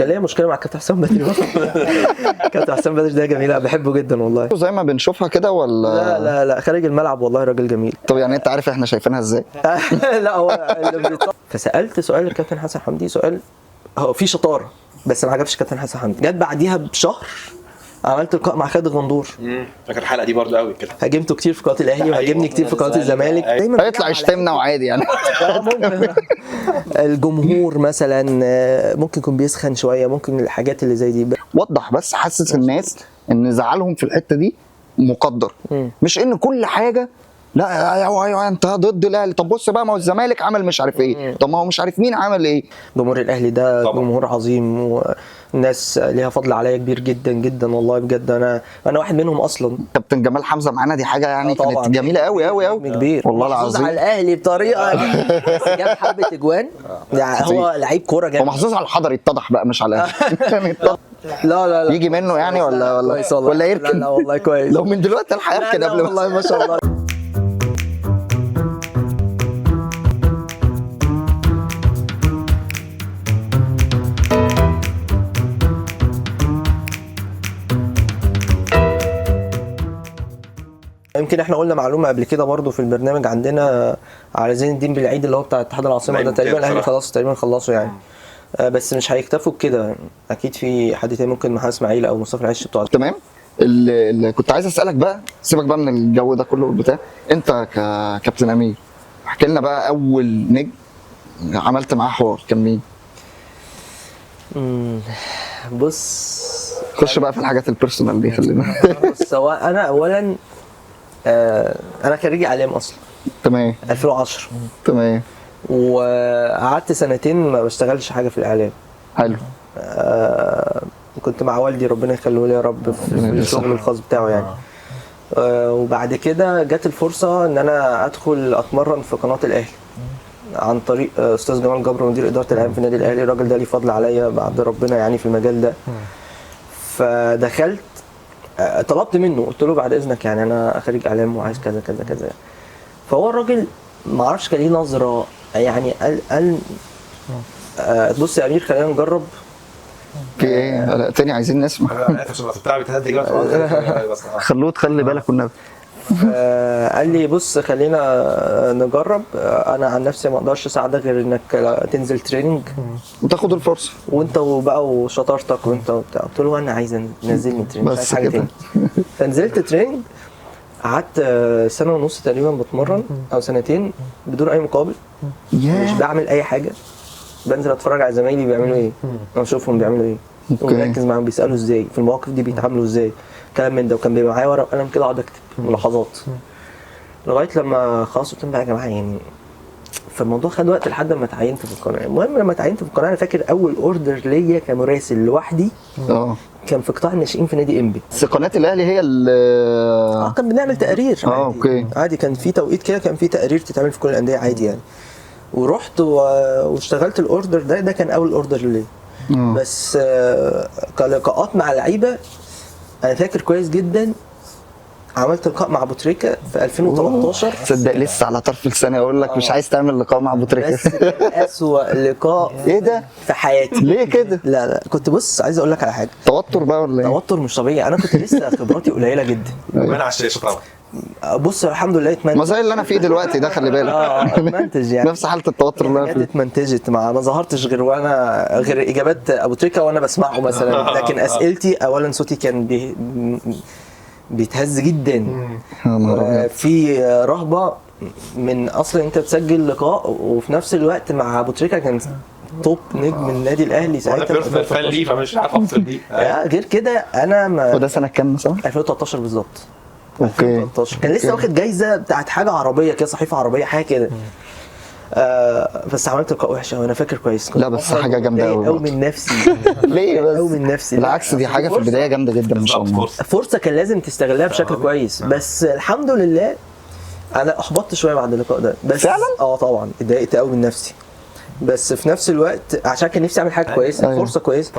كان ليا مشكله مع كابتن حسام بدري. كابتن حسام بدري ده جميل، بحبه جدا والله. زي ما بنشوفها كده ولا؟ لا لا لا، خارج الملعب والله راجل جميل. طب يعني انت عارف احنا شايفينها ازاي؟ لا هو فسالت سؤال الكابتن حسن حمدي، سؤال هو فيه شطاره بس ما عجبش كابتن حسن حمدي. جت بعديها بشهر عملت لقاء مع خالد غندور. فاكر الحلقه دي برضو قوي كده. هاجمته كتير في قناه الاهلي وهاجمني كتير في قناه الزمالك. دايما هيطلع يشتمنا وعادي يعني. الجمهور مثلا ممكن يكون بيسخن شويه، ممكن الحاجات اللي زي دي. وضح بس، حسس الناس ان زعلهم في الحته دي مقدر، مش ان كل حاجه لا ايوه انت ضد الاهلي. طب بص بقى، ما هو الزمالك عمل مش عارف ايه، طب ما هو مش عارف مين عمل ايه. جمهور الاهلي ده طبعا جمهور عظيم، والناس ليها فضل عليا كبير جدا جدا والله بجد. انا واحد منهم اصلا. كابتن جمال حمزه معانا، دي حاجه يعني طبعاً. كانت جميله قوي قوي قوي كبير والله محظوظ العظيم. على الاهلي بطريقه جاب حبه اجوان. يعني هو لعيب كوره جامد. ومحظوظ على الحضري، اتضح بقى مش على الاهلي. لا يجي منه يعني ولا يركن؟ لا والله كويس. لو من دلوقتي الحق يركن قبل ما. والله ما شاء الله. يمكن احنا قلنا معلومه قبل كده برضو في البرنامج عندنا على زين الدين بالعيد اللي هو بتاع اتحاد العاصمه ده، تقريبا الاهلي خلاص تقريبا خلصوا يعني. بس مش هيكتفوا بكده، اكيد في حد تاني ممكن محمد اسماعيل او مصطفى العش بتوع. تمام. اللي كنت عايز اسالك بقى، سيبك بقى من الجو ده كله بتاع، انت ككابتن امير احكي لنا بقى اول نجم عملت معاه حوار كان مين؟ بص خش بقى في الحاجات البيرسونال دي خلينا. بص هو انا اولا انا خريج اعلام اصلا. تمام 2010. تمام. وقعدت سنتين ما بشتغلش حاجه في الاعلام. حلو. كنت مع والدي ربنا يخليه لي يا رب في الشغل الخاص بتاعه يعني. وبعد كده جت الفرصه ان انا ادخل اتمرن في قناه الاهلي عن طريق استاذ جمال جبر مدير اداره الاعلام في النادي الاهلي. الراجل ده ليه فضل عليا بعد ربنا يعني في المجال ده. فدخلت طلبت منه، قلت له بعد اذنك يعني انا خريج اعلام وعايز كذا كذا كذا. فهو الراجل ما اعرفش كان ليه نظره يعني قال بص يا امير خلينا نجرب. في ايه؟ لا تاني عايزين نسمع. خلوه تخلي بالك والنبي. قال لي بص خلينا نجرب، انا عن نفسي ما اقدرش اساعدك غير انك تنزل تريننج وتاخد الفرصه وانت وبقى وشطارتك وانت وبتاع. قلت له انا عايز نزلني تريننج مش عايز حاجه تاني. فنزلت تريننج، قعدت سنه ونص تقريبا بتمرن او سنتين بدون اي مقابل. مش بعمل اي حاجه، بنزل اتفرج على زمايلي بيعملوا ايه واشوفهم بيعملوا ايه وركز معاهم بيسالوا ازاي في المواقف دي بيتعاملوا ازاي كلام من ده. وكان بيبقى معايا ورقه وقلم كده اقعد اكتب ملاحظات لغايه لما خلاص قلت لهم بقى يا جماعه يعني. فالموضوع خد وقت لحد ما اتعينت في القناه. المهم لما اتعينت في القناه انا فاكر اول اوردر ليا كمراسل لوحدي كان في قطاع الناشئين في نادي انبي. بس قناه الاهلي هي اللي كان بنعمل تقارير عادي. اوكي عادي، كان في توقيت كده كان في تقارير تتعمل في كل الانديه عادي يعني. ورحت واشتغلت الاوردر ده كان اول اوردر ليا. بس كلقاءات مع لعيبه انا فاكر كويس جدا. عملت لقاء مع ابو تريكه في 2013. تصدق لسه على طرف لساني اقول لك مش عايز تعمل لقاء مع ابو تريكه. بس اسوأ لقاء ايه ده في حياتي. ليه كده؟ لا كنت بص عايز اقول لك على حاجه. توتر بقى ولا ايه؟ توتر مش طبيعي. انا كنت لسه خبراتي قليله جدا. من على الشاشه طبعا. بص الحمد لله اتمنتج. ما زي اللي انا فيه دلوقتي ده خلي بالك. اتمنتج يعني نفس حاله التوتر اللي انا فيه. اتمنتجت ما ظهرتش غير اجابات ابو تريكه وانا بسمعه مثلا. لكن اسئلتي اولا صوتي كان بيتهز جدا. في رهبه من اصلا انت بتسجل لقاء وفي نفس الوقت مع ابو تريكه كان توب نجم النادي الاهلي ساعتها. انا فان ليه فمش عارف افصل دي. غير كده انا ما. وده سنه كام مثلا؟ 2013 بالظبط. اوكي 2013 كان لسه واخد جايزه بتاعت حاجه عربيه كده، صحيفه عربيه حاجه كده. بس عملت لقاء وحش قوي انا فاكر كويس. لا بس حاجه جامده قوي من نفسي. ليه بس؟ قوي من نفسي. بالعكس دي حاجه في البدايه جامده جدا ما شاء الله. فرصه كان لازم تستغلها بشكل كويس. بس الحمد لله انا احبطت شويه بعد اللقاء ده. بس فعلا طبعا اتضايقت قوي من نفسي. بس في نفس الوقت عشان كان نفسي اعمل حاجه كويسه. فرصه كويسه.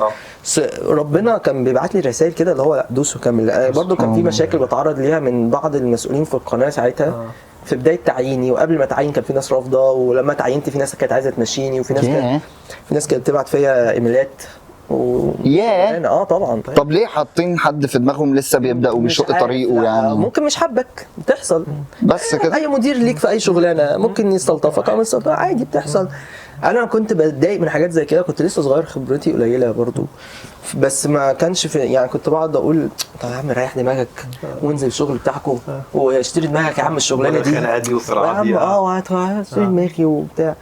ربنا كان بيبعت لي رسائل كده اللي هو دوس وكمل. برضو كان في مشاكل بتعرض ليها من بعض المسؤولين في القناه ساعتها. في بدايه تعييني وقبل ما اتعين كان في ناس رافضه، ولما تعينت في ناس كانت عايزه تمشيني، وفي ناس في ناس كانت بتبعت فيا ايميلات ياه. طبعا. طب ليه حاطين حد في دماغهم لسه بيبدا وبيشق طريقه يعني؟ ممكن مش حبك، بتحصل بس كده. اي مدير ليك في اي شغلانه ممكن يستلطفك او يستلطفك، عادي بتحصل. انا كنت بتضايق من حاجات زي كده، كنت لسه صغير خبرتي قليله برضو، بس ما كانش في يعني كنت بقعد اقول طب يا عم ريح دماغك وانزل الشغل بتاعكم واشتري دماغك يا عم الشغلانه دي الخناقات دي والصراعات دي وهتشتري دماغي وبتاع.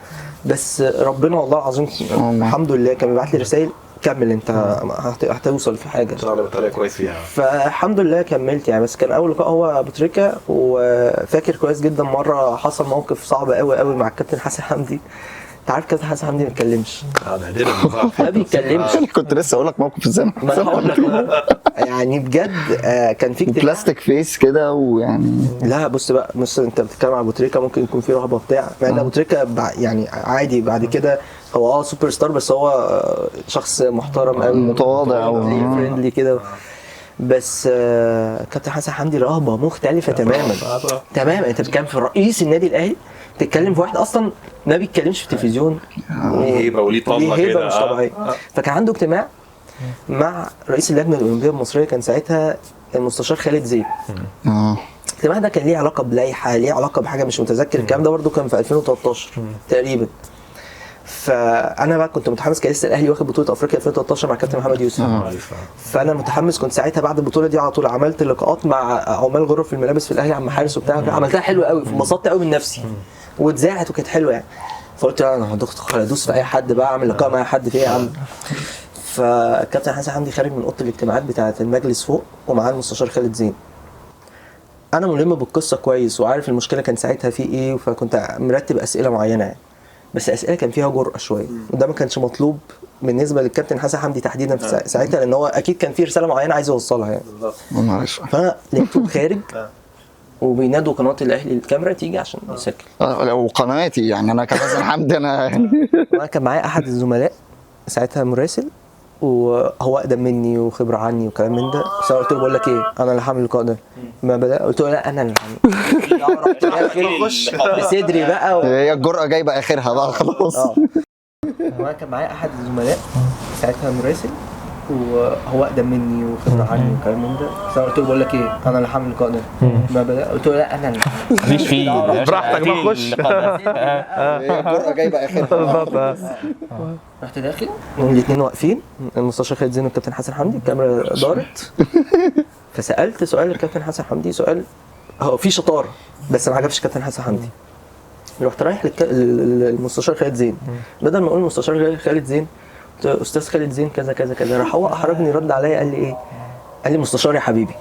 بس ربنا والله العظيم الحمد لله كان بيبعت لي رسائل كمل انت هتوصل في حاجه ان شاء الله بطريقه كويس فيها. فالحمد لله كملت يعني. بس كان اول لقاء هو ابو تريكه، وفاكر كويس جدا مره حصل موقف صعب قوي مع الكابتن حسن حمدي. انت عارف كابتن حسن حمدي ما بيتكلمش، ما بيتكلمش. كنت لسه اقول لك موقف ازاي ما انا هقول لك يعني بجد كان في بلاستيك فيس كده ويعني. لا بص بقى، انت بتتكلم عن ابو تريكه ممكن يكون في رهبه بتاع، مع ان ابو تريكه يعني عادي بعد كده هو سوبر ستار، بس هو شخص محترم قوي متواضع فريندلي كده. بس كابتن حسن حمدي رهبه مختلفه تماما. انت بتتكلم في رئيس النادي الاهلي، بتتكلم في واحد اصلا ما بيتكلمش في التلفزيون، هيبه وليه طلة كده مش طبيعيه. فكان عنده اجتماع مع رئيس اللجنه الاولمبيه المصريه، كان ساعتها المستشار خالد زين. الاجتماع ده كان ليه علاقه بلائحه، ليه علاقه بحاجه مش متذكر، الكلام ده برده كان في 2013 تقريبا. فانا بقى كنت متحمس، كان لسه الاهلي واخد بطوله افريقيا 2013 مع كابتن محمد يوسف. فانا متحمس، كنت ساعتها بعد البطوله دي على طول عملت لقاءات مع عمال غرف الملابس في الاهلي، عم حارس وبتاع، عملتها حلوه قوي، انبسطت قوي من نفسي واتذاعت وكانت حلوه يعني. فقلت انا هدوس في اي حد بقى، اعمل لقاء مع اي حد فيه يا عم. فالكابتن حسن حمدي خارج من اوضه الاجتماعات بتاعه المجلس فوق ومعاه المستشار خالد زين. انا ملم بالقصه كويس وعارف المشكله كان ساعتها في ايه، فكنت مرتب اسئله معينه يعني، بس اسئله كان فيها جرأه شويه، وده ما كانش مطلوب بالنسبه للكابتن حسن حمدي تحديدا في ساعتها، لان هو اكيد كان في رساله معينه عايز يوصلها يعني. فانا لقيته خارج وبينادوا قناه الاهلي الكاميرا تيجي عشان يسجل. وقناتي يعني انا كحسن حمدي انا كان معايا احد الزملاء ساعتها مراسل، وهو اقدم مني وخبره عني وكلام من ده. قلت له بقول لك ايه، انا اللي هعمل اللقاء ده. ما بدا قلت له لا انا اللي هعمل. اخش بصدري بقى هي الجرأه جايبه اخرها بقى خلاص. كان معايا احد الزملاء ساعتها مراسل، وهو اقدم مني وخبره عني وكلام من ده. قلت له بقول لك ايه، انا اللي هعمل اللقاء ده. ما بدا قلت له لا انا اللي هعمل. مفيش فيه براحتك بقى خش. هي الجرأه جايبه اخرها. رحت داخل، الاثنين واقفين، المستشار خالد زين والكابتن حسن حمدي، الكاميرا دارت. فسالت سؤال الكابتن حسن حمدي، سؤال هو فيه شطاره بس ما عجبش الكابتن حسن حمدي. رحت رايح للمستشار خالد زين، بدل ما اقول المستشار خالد زين استاذ خالد زين كذا كذا كذا، راح هو احرجني، رد عليا قال لي ايه؟ قال لي مستشار يا حبيبي.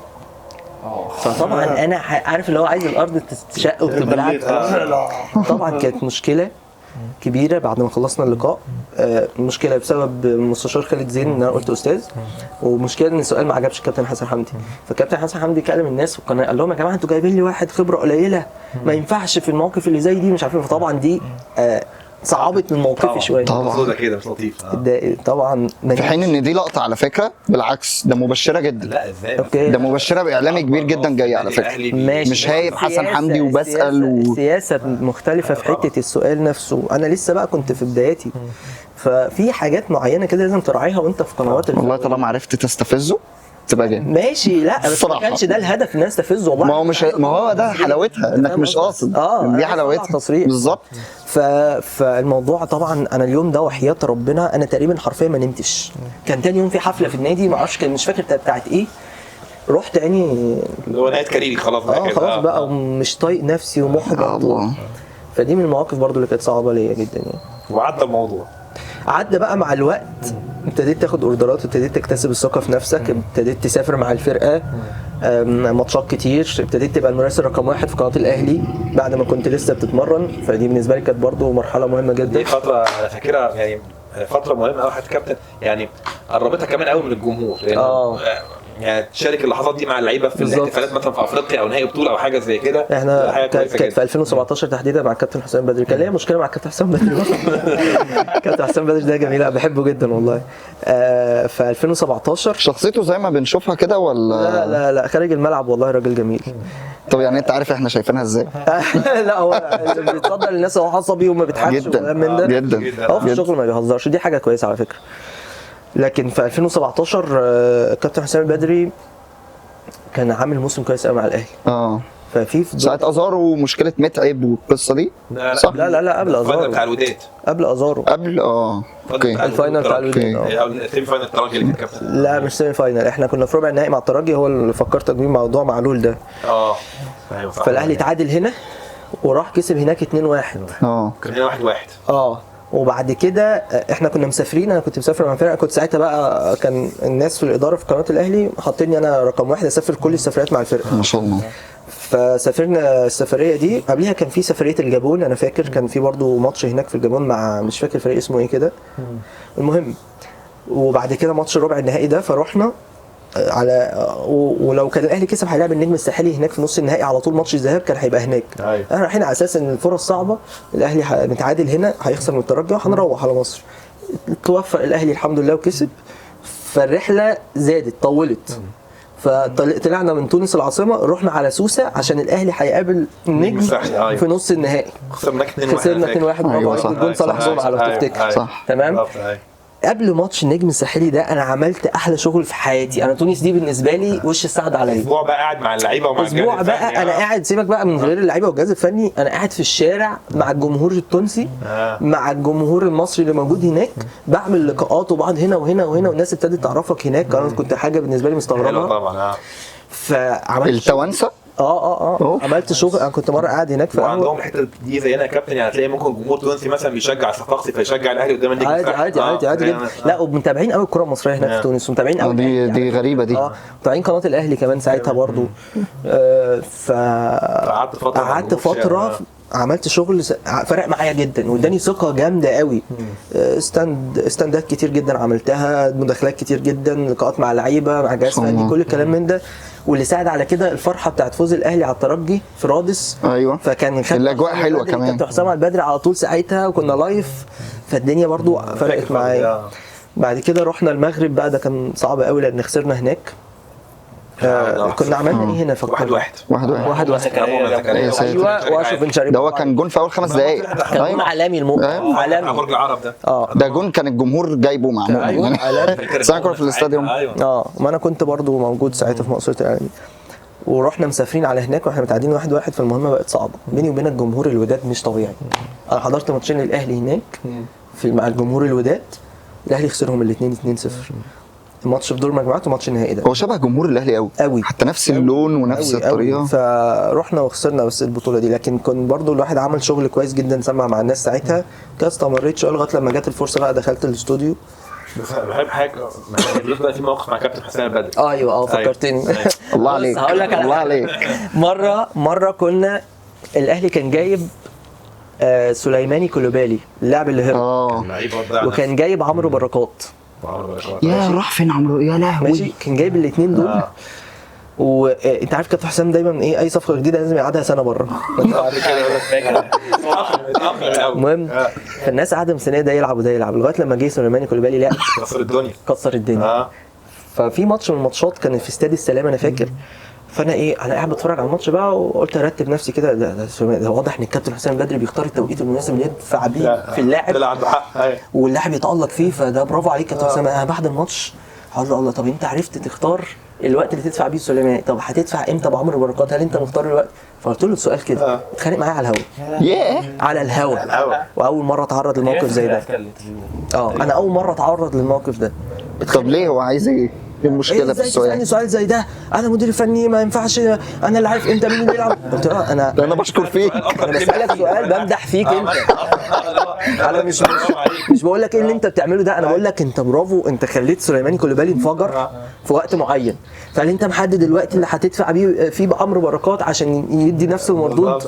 فطبعا انا عارف اللي هو عايز الارض تشق وتبلعك. طبعا كانت مشكله كبيره بعد ما خلصنا اللقاء. المشكله بسبب المستشار خالد زين ان انا قلت استاذ، ومشكله ان السؤال ما عجبش الكابتن حسن حمدي. فالكابتن حسن حمدي كلم الناس في القناه قال لهم يا جماعه انتوا جايبين لي واحد خبره قليله ما ينفعش في المواقف اللي زي دي مش عارفين. فطبعا دي صعبت من موقفي شويه. طبعا كده مش لطيف. طبعا في حين ان دي لقطه على فكره بالعكس ده مبشره جدا. لا ازاي؟ اوكي ده مبشره باعلامي كبير جدا جاي على فكره. مش هايب حسن حمدي وبسال سياسه مختلفه في حته السؤال نفسه. انا لسه بقى كنت في بداياتي، ففي حاجات معينه كده لازم تراعيها وانت في قنوات والله طالما عرفت تستفزه تبقى جامد. ماشي. لا بس ما كانش ده الهدف الناس تستفزه والله. ما هو ده حلاوتها انك مش قاصد. دي حلاوتها بالظبط. فالموضوع طبعا انا اليوم ده وحياة ربنا انا تقريبا حرفيا ما نمتش. كان تاني يوم في حفله في النادي، ما اعرفش كان مش فاكر بتاعت ايه، رحت عيني هو نهايه كاريري خلاص بقى خلاص بقى ومش طايق نفسي ومحبط. فدي من المواقف برضو اللي كانت صعبه ليا جدا يعني. وعدى الموضوع، عدى بقى مع الوقت، ابتديت تاخد اوردرات، ابتديت تكتسب الثقه في نفسك، ابتديت تسافر مع الفرقه ماتشات كتير، ابتديت تبقى المراسل رقم 1 في قناه الاهلي بعد ما كنت لسه بتتمرن. فدي بالنسبه لي كانت برضو مرحله مهمه جدا. دي فتره انا فاكرها يعني فتره مهمه قوي حتى كابتن، يعني قربتها كمان قوي من الجمهور يعني تشارك اللحظات دي مع اللعيبه في الاحتفالات مثلا في افريقيا او نهائي بطوله او حاجه زي كده. احنا كانت في 2017 تحديدا مع الكابتن حسام بدري. كان ليا مشكله مع الكابتن حسام بدري. كابتن حسام بدري ده جميل، بحبه جدا والله. في 2017 شخصيته زي ما بنشوفها كده ولا لا خارج الملعب والله راجل جميل. طب يعني انت عارف احنا شايفينها ازاي؟ لا هو بيتفضل الناس، هو عصبي وما بيضحكش جدا من ده جدا. هو في الشغل ما بيهزرش، دي حاجه كويسه على فكره. لكن في 2017 كابتن حسام البدري كان عامل موسم كويس قوي مع الاهلي. ففي ساعة ازارو ومشكلة متعب والقصة دي. صح؟ لا قبل ازارو. بتاع الوداد. قبل ازارو. قبل اوكي. الفاينل بتاع الوداد. السيمي فاينل الترجي اللي كان كابتن. لا مش سيمي فاينل، احنا كنا في ربع النهائي مع الترجي، هو اللي فكرتك بيه موضوع معلول ده. ايوه. فالاهلي تعادل هنا وراح كسب هناك 2-1. كان هنا 1-1. وبعد كده احنا كنا مسافرين، انا كنت مسافر مع فرقه، كنت ساعتها بقى كان الناس في الاداره في قناه الاهلي حاطيني انا رقم 1 اسافر كل السفريات مع الفرقه. ما شاء الله. فسافرنا السفريه دي، قبلها كان في سفريه الجابون، انا فاكر كان في برضو ماتش هناك في الجابون مع مش فاكر فريق اسمه ايه كده. المهم وبعد كده ماتش الربع النهائي ده، فروحنا على ولو كان الاهلي كسب هيلاعب النجم الساحلي هناك في نص النهائي على طول، ماتش الذهاب كان هيبقى هناك. احنا رايحين على اساس ان الفرص صعبه، الاهلي متعادل هنا هيخسر من الترجي وهنروح على مصر. توفق الاهلي الحمد لله وكسب، فالرحله زادت طولت. فطلعنا من تونس العاصمه رحنا على سوسه عشان الاهلي هيقابل النجم في نص النهائي. خسرنا 2-1 جول صالح جمعه لو تفتكر. صح تمام. قبل ماتش النجم الساحلي ده انا عملت احلى شغل في حياتي. انا تونس دي بالنسبه لي وش السعد عليا. اسبوع بقى قاعد مع اللعيبه ومع الجهاز اسبوع بقى انا قاعد، سيبك بقى من غير اللعيبه والجهاز الفني، انا قاعد في الشارع مع الجمهور التونسي مع الجمهور المصري اللي موجود هناك، بعمل لقاءات وبعض هنا وهنا وهنا، والناس ابتدت تعرفك هناك. انا كنت حاجه بالنسبه لي مستغربه طبعا. فعملت التوانسه عملت شغل. انا كنت مره قاعد هناك في وعندهم الحته دي زينا يا كابتن، يعني هتلاقي ممكن جمهور تونسي مثلا بيشجع صفاقسي فيشجع الاهلي قدام النجم عادي جدا. لا ومتابعين قوي الكره المصريه هناك في تونس، ومتابعين قوي دي غريبه دي. متابعين قناه الاهلي كمان ساعتها برضو. قعدت فتره عملت شغل فرق معايا جدا واداني ثقه جامده قوي. استندات كتير جدا عملتها، مداخلات كتير جدا، لقاءات مع لعيبه مع جهاز فني، كل الكلام من ده. واللي ساعد على كده الفرحه بتاعت فوز الاهلي على الترجي في رادس. ايوه فكان الاجواء حلوه كمان. كابتن حسام البدري على طول ساعتها وكنا لايف، فالدنيا برضو فرقت معايا. بعد كده رحنا المغرب بقى، ده كان صعب قوي لان خسرنا هناك. كنا عملنا ايه هنا؟ 1-1 ايوه. واشوف بن شريف ده هو كان جون في اول 5 دقايق، كان جون عالمي عالمي برج العرب ده. ده جون كان الجمهور جايبه مع مؤمن ساعه في الاستاديوم. ما انا كنت برضو موجود ساعتها في مقصوره الاعلامي. ورحنا مسافرين على هناك واحنا متعادلين 1-1، فالمهمه بقت صعبه بيني وبين الجمهور الوداد مش طبيعي. انا حضرت ماتشين للاهلي هناك مع الجمهور الوداد، الاهلي خسرهم الاثنين 2-0. الماتش في دور المجموعات وماتش النهائي ده هو شبه جمهور الاهلي قوي حتى نفس اللون ونفس الطريقه. فروحنا وخسرنا بس البطوله دي، لكن كان برضو الواحد عمل شغل كويس جدا، سمع مع الناس ساعتها. كده استمريت شويه لغايه لما جت الفرصه بقى دخلت الاستوديو. بس بحب حاجه دلوقتي في موقف مع كابتن حسام البدري. ايوه فكرتني. الله عليك هقول لك الله عليك. مره كنا الاهلي كان جايب سليماني كولوبالي اللاعب اللي هرب، وكان جايب عمرو بركات. يا راح فين عمرو يا لهوي. ماشي كان جايب الاثنين دول. وانت عارف كابتن حسام دايما ايه، اي صفقه جديده لازم يقعدها سنه بره. المهم فالناس قاعده مستنيه ده يلعب وده يلعب لغايه لما جه سليماني كولوبالي لعب كسر الدنيا. ففي ماتش من الماتشات كان في استاد السلام انا فاكر، فانا انا قاعد بتفرج على الماتش بقى وقلت ارتب نفسي كده، ده واضح ان الكابتن حسام البدري بيختار التوقيت المناسب اللي يدفع بيه في اللاعب واللاعب يتالق فيه، فده برافو عليك كابتن حسام. انا بعد الماتش هقول له الله، طب انت عرفت تختار الوقت اللي تدفع بيه سليماني، طب هتدفع امتى بعمرو بركات؟ هل انت مختار الوقت؟ فقلت له السؤال كده، اتخانق معايا على الهوا. على الهوا. واول مره اتعرض للموقف زي ده. انا اول مره اتعرض للموقف ده. طب ليه هو عايز ايه المشكله في السؤال؟ سؤال زي ده، انا مدير فني ما ينفعش انا اللي عارف امتى مين اللي يلعب. قلت له انا بشكر فيك، انا بسالك سؤال بمدح فيك انت. انا مش بقول لك ايه اللي انت بتعمله ده، انا بقول لك انت برافو، انت خليت سليماني كولوبالي انفجر في وقت معين، فهل انت محدد الوقت اللي هتدفع بيه فيه بعمرو بركات عشان يدي نفس المردود؟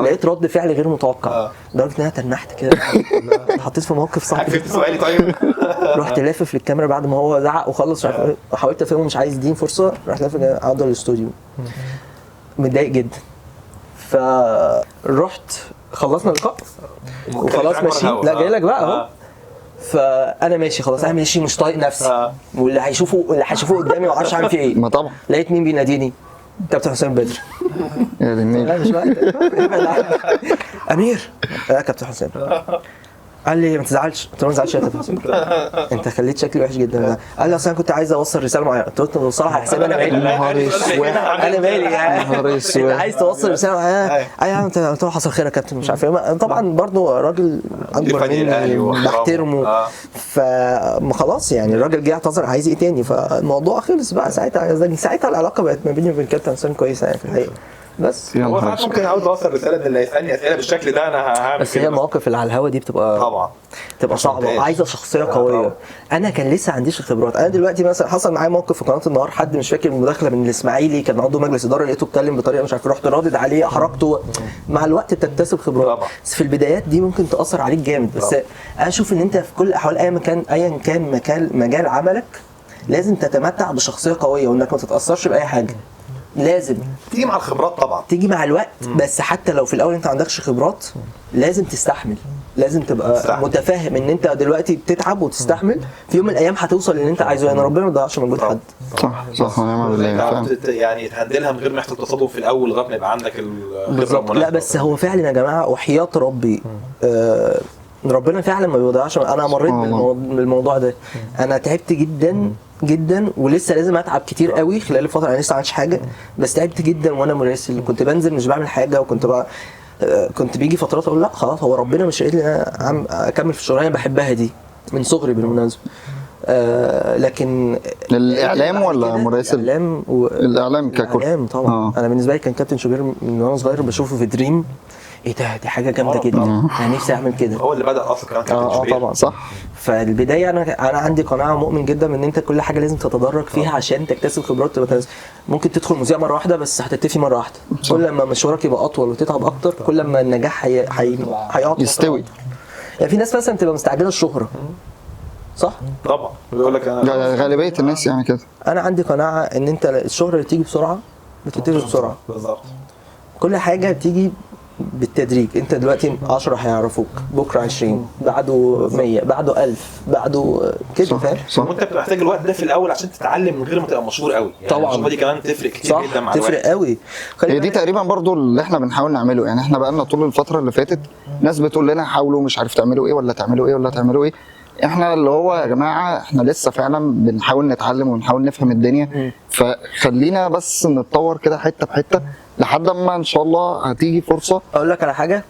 لقيت رد فعل غير متوقع لدرجه ان انا تنحت كده، حطيت في موقف صعب. سؤالي طيب رحت لافف للكاميرا بعد ما هو زعق وخلص، حاولت افهمه مش عايز يديني فرصه، رحت لافف اقعد الاستوديو متضايق جدا. فرحت خلصنا اللقاء وخلاص ماشي، لا جاي لك بقى اهو. فانا ماشي خلاص، انا ماشي مش طايق نفسي، واللي هيشوفوه قدامي ما اعرفش اعمل فيه ايه. ما طبعا لقيت مين بيناديني؟ كابتن حسام بدري. يا دي لا مش امير. لا كابتن حسام. قال لي ما تزعلش. قلت له ما تزعلش يا كابتن، انت خليت شكلي وحش جدا. قال لي اصل انا كنت عايز اوصل رساله معينه. قلت له بصراحه حساب انا مالي، انا مالي يعني انت عايز توصل رساله معينه. ايوه انت. قلت له حصل خير يا كابتن مش عارف ايه. طبعا برضو راجل اكبر مني بحترمه، فخلاص يعني الراجل جه اعتذر، عايز ايه تاني؟ فالموضوع خلص بقى ساعتها العلاقه بقت ما بيني وبين كابتن حسام كويسه يعني في الحقيقه. بس هو ساعات ممكن عاوز اوصل رساله ان اللي يسالني اسئله بالشكل ده انا هعمل. بس هي المواقف اللي على الهوا دي بتبقى طبعا تبقى صعبه، عايزه شخصيه قويه. انا كان لسه عنديش الخبرات. انا دلوقتي مثلا حصل معايا موقف في قناه النهار، حد مش فاكر مداخله من الاسماعيلي كان عضو مجلس اداره، لقيته اتكلم بطريقه مش عارف، رحت رادد عليه احرجته. مع الوقت بتكتسب خبرات، بس في البدايات دي ممكن تاثر عليك جامد. بس انا اشوف ان انت في كل الاحوال ايا كان مجال عملك لازم تتمتع بشخصيه قويه، وانك ما تتاثرش باي حاجه. لازم تيجي مع الخبرات طبعا، تيجي مع الوقت. بس حتى لو في الاول انت ما عندكش خبرات لازم تستحمل، لازم تبقى متفاهم ان انت دلوقتي بتتعب وتستحمل. في يوم من الايام هتوصل اللي انت عايزه، يعني ربنا ما يضيعش مجهود حد. صح ونعم بالله. يعني تهندلها من غير ما يحصل تصادم في الاول لغايه ما يبقى عندك الخبره المناسبه. لا بس هو فعلا يا جماعه وحياة ربي ربنا فعلا ما بيضيعش. انا مريت بالموضوع ده، انا تعبت جدا جدا ولسه لازم اتعب كتير قوي خلال الفتره. انا لسه ما عملتش حاجه بس تعبت جدا وانا مراسل، كنت بنزل مش بعمل حاجه، وكنت بقى كنت بيجي فترات اقول لا خلاص هو ربنا مش قايل لي انا اكمل في الشغلانه بحبها دي من صغري بالمناسبه. لكن الاعلام ولا مراسل؟ الاعلام ككل. الاعلام طبعا. انا بالنسبه لي كان كابتن شوبير من وانا صغير بشوفه في دريم، ايه ده، دي حاجه جامده جدا، انا نفسي اعمل كده. هو اللي بدا اصلا كمان كابتن شوبير. طبعا صح. فالبدايه انا عندي قناعه مؤمن جدا ان انت كل حاجه لازم تتدرج فيها عشان تكتسب خبرات. ممكن تدخل مذيع مره واحده بس هتتفي مره واحده. كل ما مشوارك يبقى اطول وتتعب اكتر كل ما النجاح هيقعد يستوي. يعني في ناس مثلا تبقى مستعجله الشهره، صح؟ طبعا بيقول لك انا غالبيه الناس يعني كده. انا عندي قناعه ان انت الشهره اللي تيجي بسرعه بتنتهي بسرعه. بالظبط. كل حاجه بتيجي بالتدريج. انت دلوقتي 10 هيعرفوك، بكره 20، بعده 100، بعده 1000، بعده كده، فاهم؟ وانت بتبقى محتاج الوقت ده في الاول عشان تتعلم من غير ما تبقى مشهور قوي. يعني طبعا دي كمان تفرق كتير جدا مع الوقت. تفرق قوي. هي دي تقريبا برضو اللي احنا بنحاول نعمله. يعني احنا بقالنا طول الفتره اللي فاتت ناس بتقول لنا حاولوا مش عارف تعملوا ايه ولا تعملوا ايه ولا تعملوا ايه. احنا اللي هو يا جماعه احنا لسه فعلا بنحاول نتعلم ونحاول نفهم الدنيا. فخلينا بس نتطور كده حته بحته لحد ما ان شاء الله هتيجي فرصه. اقول لك على حاجه،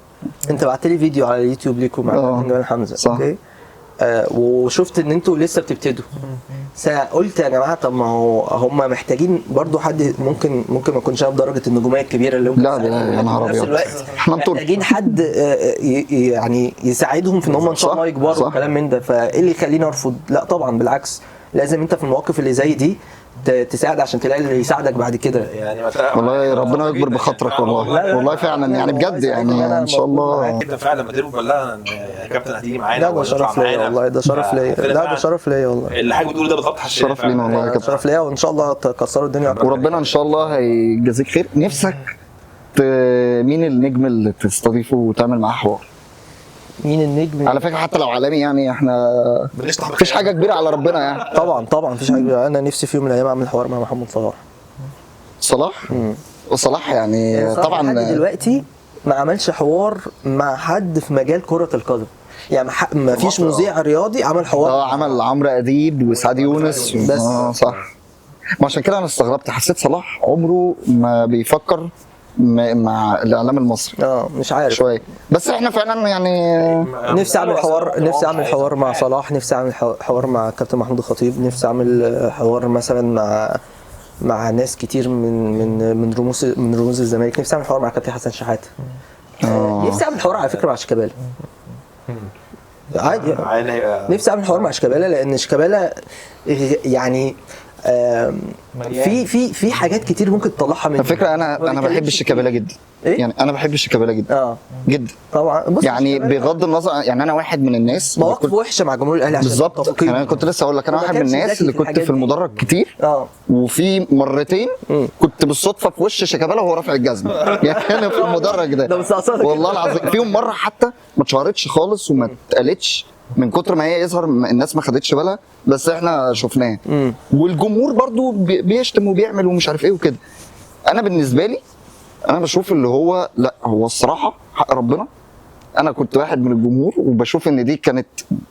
انت بعت لي فيديو على اليوتيوب ليكم مع كابتن جمال حمزه، صح. اوكي؟ وشفت ان انتوا لسه بتبتدوا. قلت يا جماعه طب ما هو هم محتاجين برضو حد ممكن ما يكونش بدرجه النجوميه الكبيره اللي لا يا نهار ابيض، احنا محتاجين حد يعني يساعدهم في ان هم ان شاء الله يكبروا وكلام من ده. فايه اللي يخليني ارفض؟ لا طبعا بالعكس، لازم انت في المواقف اللي زي دي تساعد عشان تلاقي اللي يساعدك بعد كده. يعني والله ربنا يكبر بخاطرك والله. والله فعلا يعني بجد يعني ان شاء الله كده فعلا مدير بلغنا ان الكابتن هتيجي معانا. لا ده شرف ليا والله، ده شرف ليا. لا ده شرف ليا والله. اللي حاجه بتقول ده بالظبط شرف لينا والله يا كابتن. شرف ليا وان شاء الله تكسروا الدنيا اكتر. وربنا ان شاء الله هيجازيك خير. نفسك مين النجم اللي تستضيفه وتعمل معاه حوار؟ مين النجم؟ على فكره حتى لو عالمي يعني احنا مفيش حاجه كبيره على ربنا يعني. طبعا مفيش حاجه كبيره. انا نفسي في يوم من الايام اعمل حوار مع محمد صلاح. وصلاح يعني طبعا لحد دلوقتي ما عملش حوار مع حد في مجال كره القدم. يعني ما فيش مذيع رياضي عمل حوار. عمل عمرو اديب وسعد يونس بس صح. ما عشان كده انا استغربت، حسيت صلاح عمره ما بيفكر مع الاعلام المصري. مش عارف شويه. بس احنا فعلا يعني نفسي اعمل حوار مع صلاح، نفسي اعمل حوار مع كابتن محمود الخطيب، نفسي اعمل حوار مثلا مع ناس كتير من رموز الزمالك، نفسي اعمل حوار مع كابتن حسن شحاته. نفسي اعمل حوار على فكره مع شيكابالا عادي. نفسي اعمل حوار مع شيكابالا لان شيكابالا يعني في حاجات كتير ممكن تطلعها من الفكره. انا بحب الشيكابالا جدا. يعني انا بحب الشيكابالا جدا جدا طبعا. يعني بغض النظر يعني انا واحد من الناس مواقف وحشه مع جمهور الاهلي بالظبط. انا كنت لسه اقول لك انا واحد من الناس اللي كنت في المدرج كتير. وفي مرتين كنت بالصدفه في وش شيكابالا وهو رافع الجزمه يعني في المدرج ده والله العظيم. فيهم مره حتى ما اتشهرتش خالص وما اتقالتش من كتر ما هي يظهر الناس ما خدتش بالها، بس احنا شفناه. والجمهور برضو بيشتم وبيعمل ومش عارف ايه وكده. انا بالنسبه لي انا بشوف اللي هو لا، هو الصراحه حق ربنا انا كنت واحد من الجمهور وبشوف ان دي كانت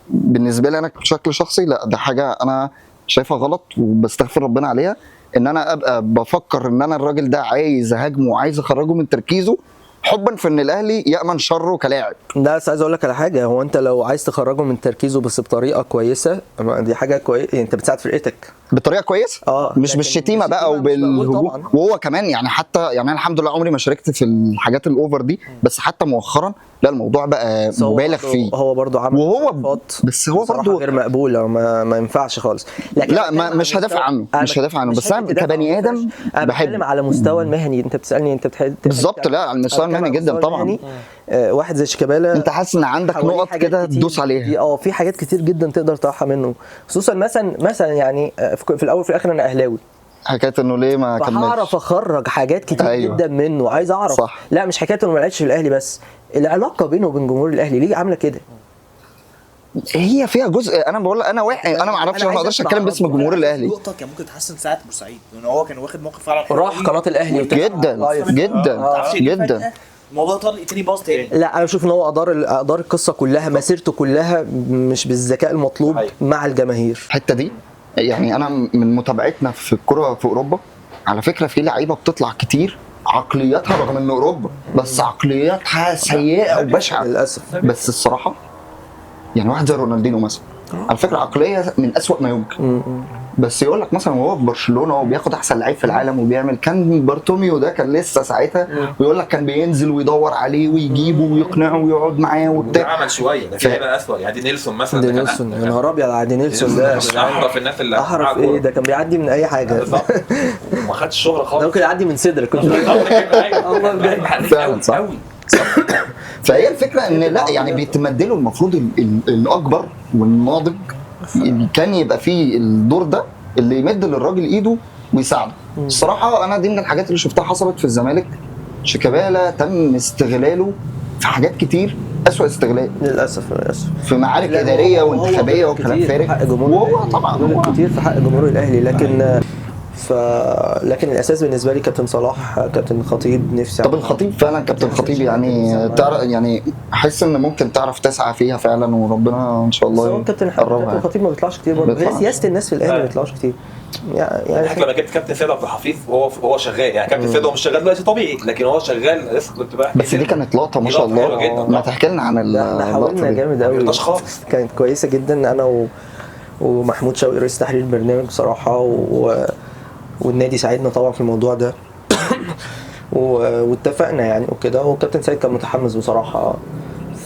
بالنسبه لي انا بشكل شخصي لا ده حاجه انا شايفها غلط وبستغفر ربنا عليها، ان انا ابقى بفكر ان انا الراجل ده عايز اهاجمه وعايز اخرجه من تركيزه حبا في ان الاهلي يامن شره كلاعب. ده بس عايز اقول لك على حاجه، هو انت لو عايز تخرجه من تركيزه بس بطريقه كويسه دي حاجه كويسه، انت بتساعد فرقتك بطريقه كويسه مش بالشتيمه بقى وبالهجوم. وهو كمان يعني حتى يعني انا الحمد لله عمري ما شاركت في الحاجات الاوفر دي، بس حتى مؤخرا لا الموضوع بقى مبالغ فيه. هو برضه عمل وهو بس هو برضه غير مقبوله ما ينفعش خالص. لكن لا مش هدافع عنه مش هدافع عنه، بس انا كبني ادم بتكلم على مستوى المهني. انت بتسالني انت بالظبط. لا على المستوى المهني جدا طبعا. واحد زي شيكابالا انت حاسس ان عندك نقط كده تدوس عليها. في حاجات كتير جدا تقدر تطرحها منه، خصوصا مثلا يعني في الاول وفي الاخر انا اهلاوي، حكايه انه ليه ما كملش، هعرف اخرج حاجات كتير جدا منه. عايز اعرف صح. لا مش حكايه انه ما لعبش في الاهلي بس، العلاقه بينه وبين جمهور الاهلي ليه عامله كده؟ هي فيها جزء. انا بقول انا واحد انا ما اعرفش، ما اقدرش اتكلم باسم جمهور الاهلي. نقطه كان ممكن تحسن ساعه بورسعيد لان هو كان واخد موقف فعلا راح قناه الاهلي جدا جدا. الموضوع طلع تاني باظ تاني. لا انا بشوف ان هو ادار القصه كلها، مسيرته كلها مش بالذكاء المطلوب مع الجماهير. الحته دي يعني انا من متابعتنا في الكره في اوروبا على فكره في لعيبه بتطلع كتير عقلياتها رغم ان اوروبا بس عقلياتها سيئه وبشعه للاسف. بس الصراحه يعني واحد زي رونالدينو مثلا على فكره عقليه من أسوأ ما يمكن. بس يقول لك مثلا وهو في برشلونه وهو بياخد احسن لعيب في العالم وبيعمل، كان بارتوميو ده كان لسه ساعتها ويقول لك كان بينزل ويدور عليه ويجيبه ويقنعه ويقعد معاه وبتاع. عمل شويه ده في لعيبه اسوء يعني دي نيلسون مثلا. دي نيلسون يا نهار ابيض على دي نيلسون ده احرف الناس اللي احرف ايه ده، كان بيعدي من اي حاجه وما خدش شغل خالص. ممكن يعدي من صدرك كنت والله بجد فعلا صح. فهي الفكره ان لا يعني بيتمدلوا المفروض الاكبر والناضج كان يبقى فيه الدور ده اللي يمد للراجل ايده ويساعده. الصراحه انا دي من الحاجات اللي شفتها حصلت في الزمالك. شيكابالا تم استغلاله في حاجات كتير اسوأ استغلال للاسف في معارك اداريه وانتخابيه وكلام فارغ. وهو طبعا كتير في حق جمهور الاهلي، لكن الاساس بالنسبه لي كابتن صلاح، كابتن خطيب. نفسي طب الخطيب فعلا كابتن خطيب يعني تعرف يعني احس ان ممكن تعرف تسعى فيها فعلا وربنا ان شاء الله كابتن خطيب ما بيطلعش كتير برضه. هي سياسه الناس في الاهلي ما بيطلعش كتير يعني حتى لما جبت كابتن سيد عبد الحفيظ وهو شغال يعني كابتن سيد هو مش شغال دلوقتي طبيعي لكن هو شغال لسه كنت بقى. بس دي كانت لقطه ما شاء الله. ما تحكي لنا عن اللقطه دي. جامد قوي كانت كويسه جدا. انا ومحمود شوقي رئيس تحرير البرنامج بصراحه والنادي ساعدنا طبعا في الموضوع ده واتفقنا يعني وكده. والكابتن سيد كان متحمس بصراحه،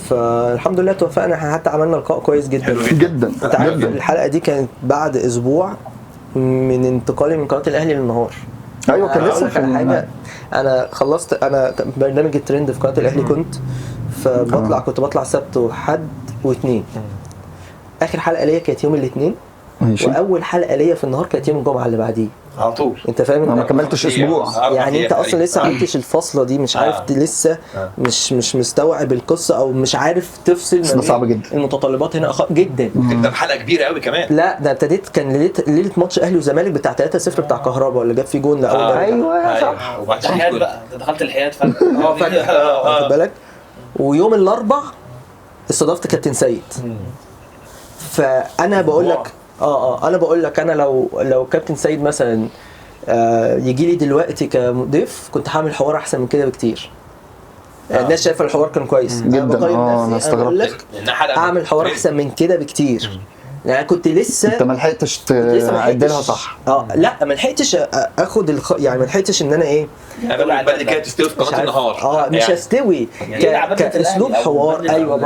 فالحمد لله توفقنا. حتى عملنا لقاء كويس جدا جدا. الحلقه دي كانت بعد اسبوع من انتقالي من قناه الاهلي للنهار. ايوه كان لسه في حاجه. انا خلصت انا برنامج الترند في قناه الاهلي كنت بطلع سبت وحد واثنين. اخر حلقه ليا كانت يوم الاثنين واول حلقه ليا في النهار كانت يوم الجمعه اللي بعديه على طول. انت فاهم؟ انا ما كملتش اسبوع يعني انت اصلا لسه ما عملتش الفصله دي، مش عارف لسه مش مستوعب القصه او مش عارف تفصل. صعب جدا. المتطلبات هنا جدا حلقه كبيره قوي كمان. لا ده ابتديت كان ليله ماتش اهلي وزمالك بتاع 3-0 بتاع كهربا اللي جاب فيه جون لاول مره. ايوه صح. وبعدين بقى انت دخلت الحياد فجاه واخد بالك. ويوم الاربع استضفت كابتن سيد. فانا بقول لك انا بقول لك انا لو كابتن سيد مثلا يجي لي دلوقتي كمضيف كنت هعمل حوار احسن من كده بكتير. الناس شايفه الحوار كان كويس جدا. انا استغربت اعمل حوار احسن من كده بكتير. يعني كنت لسه انت ما لحقتش تعدلها صح. لا ما لحقتش اخد يعني ما لحقتش ان انا ايه بعد كده تستوي في قناه النهار. مش هستوي كاسلوب حوار. ايوه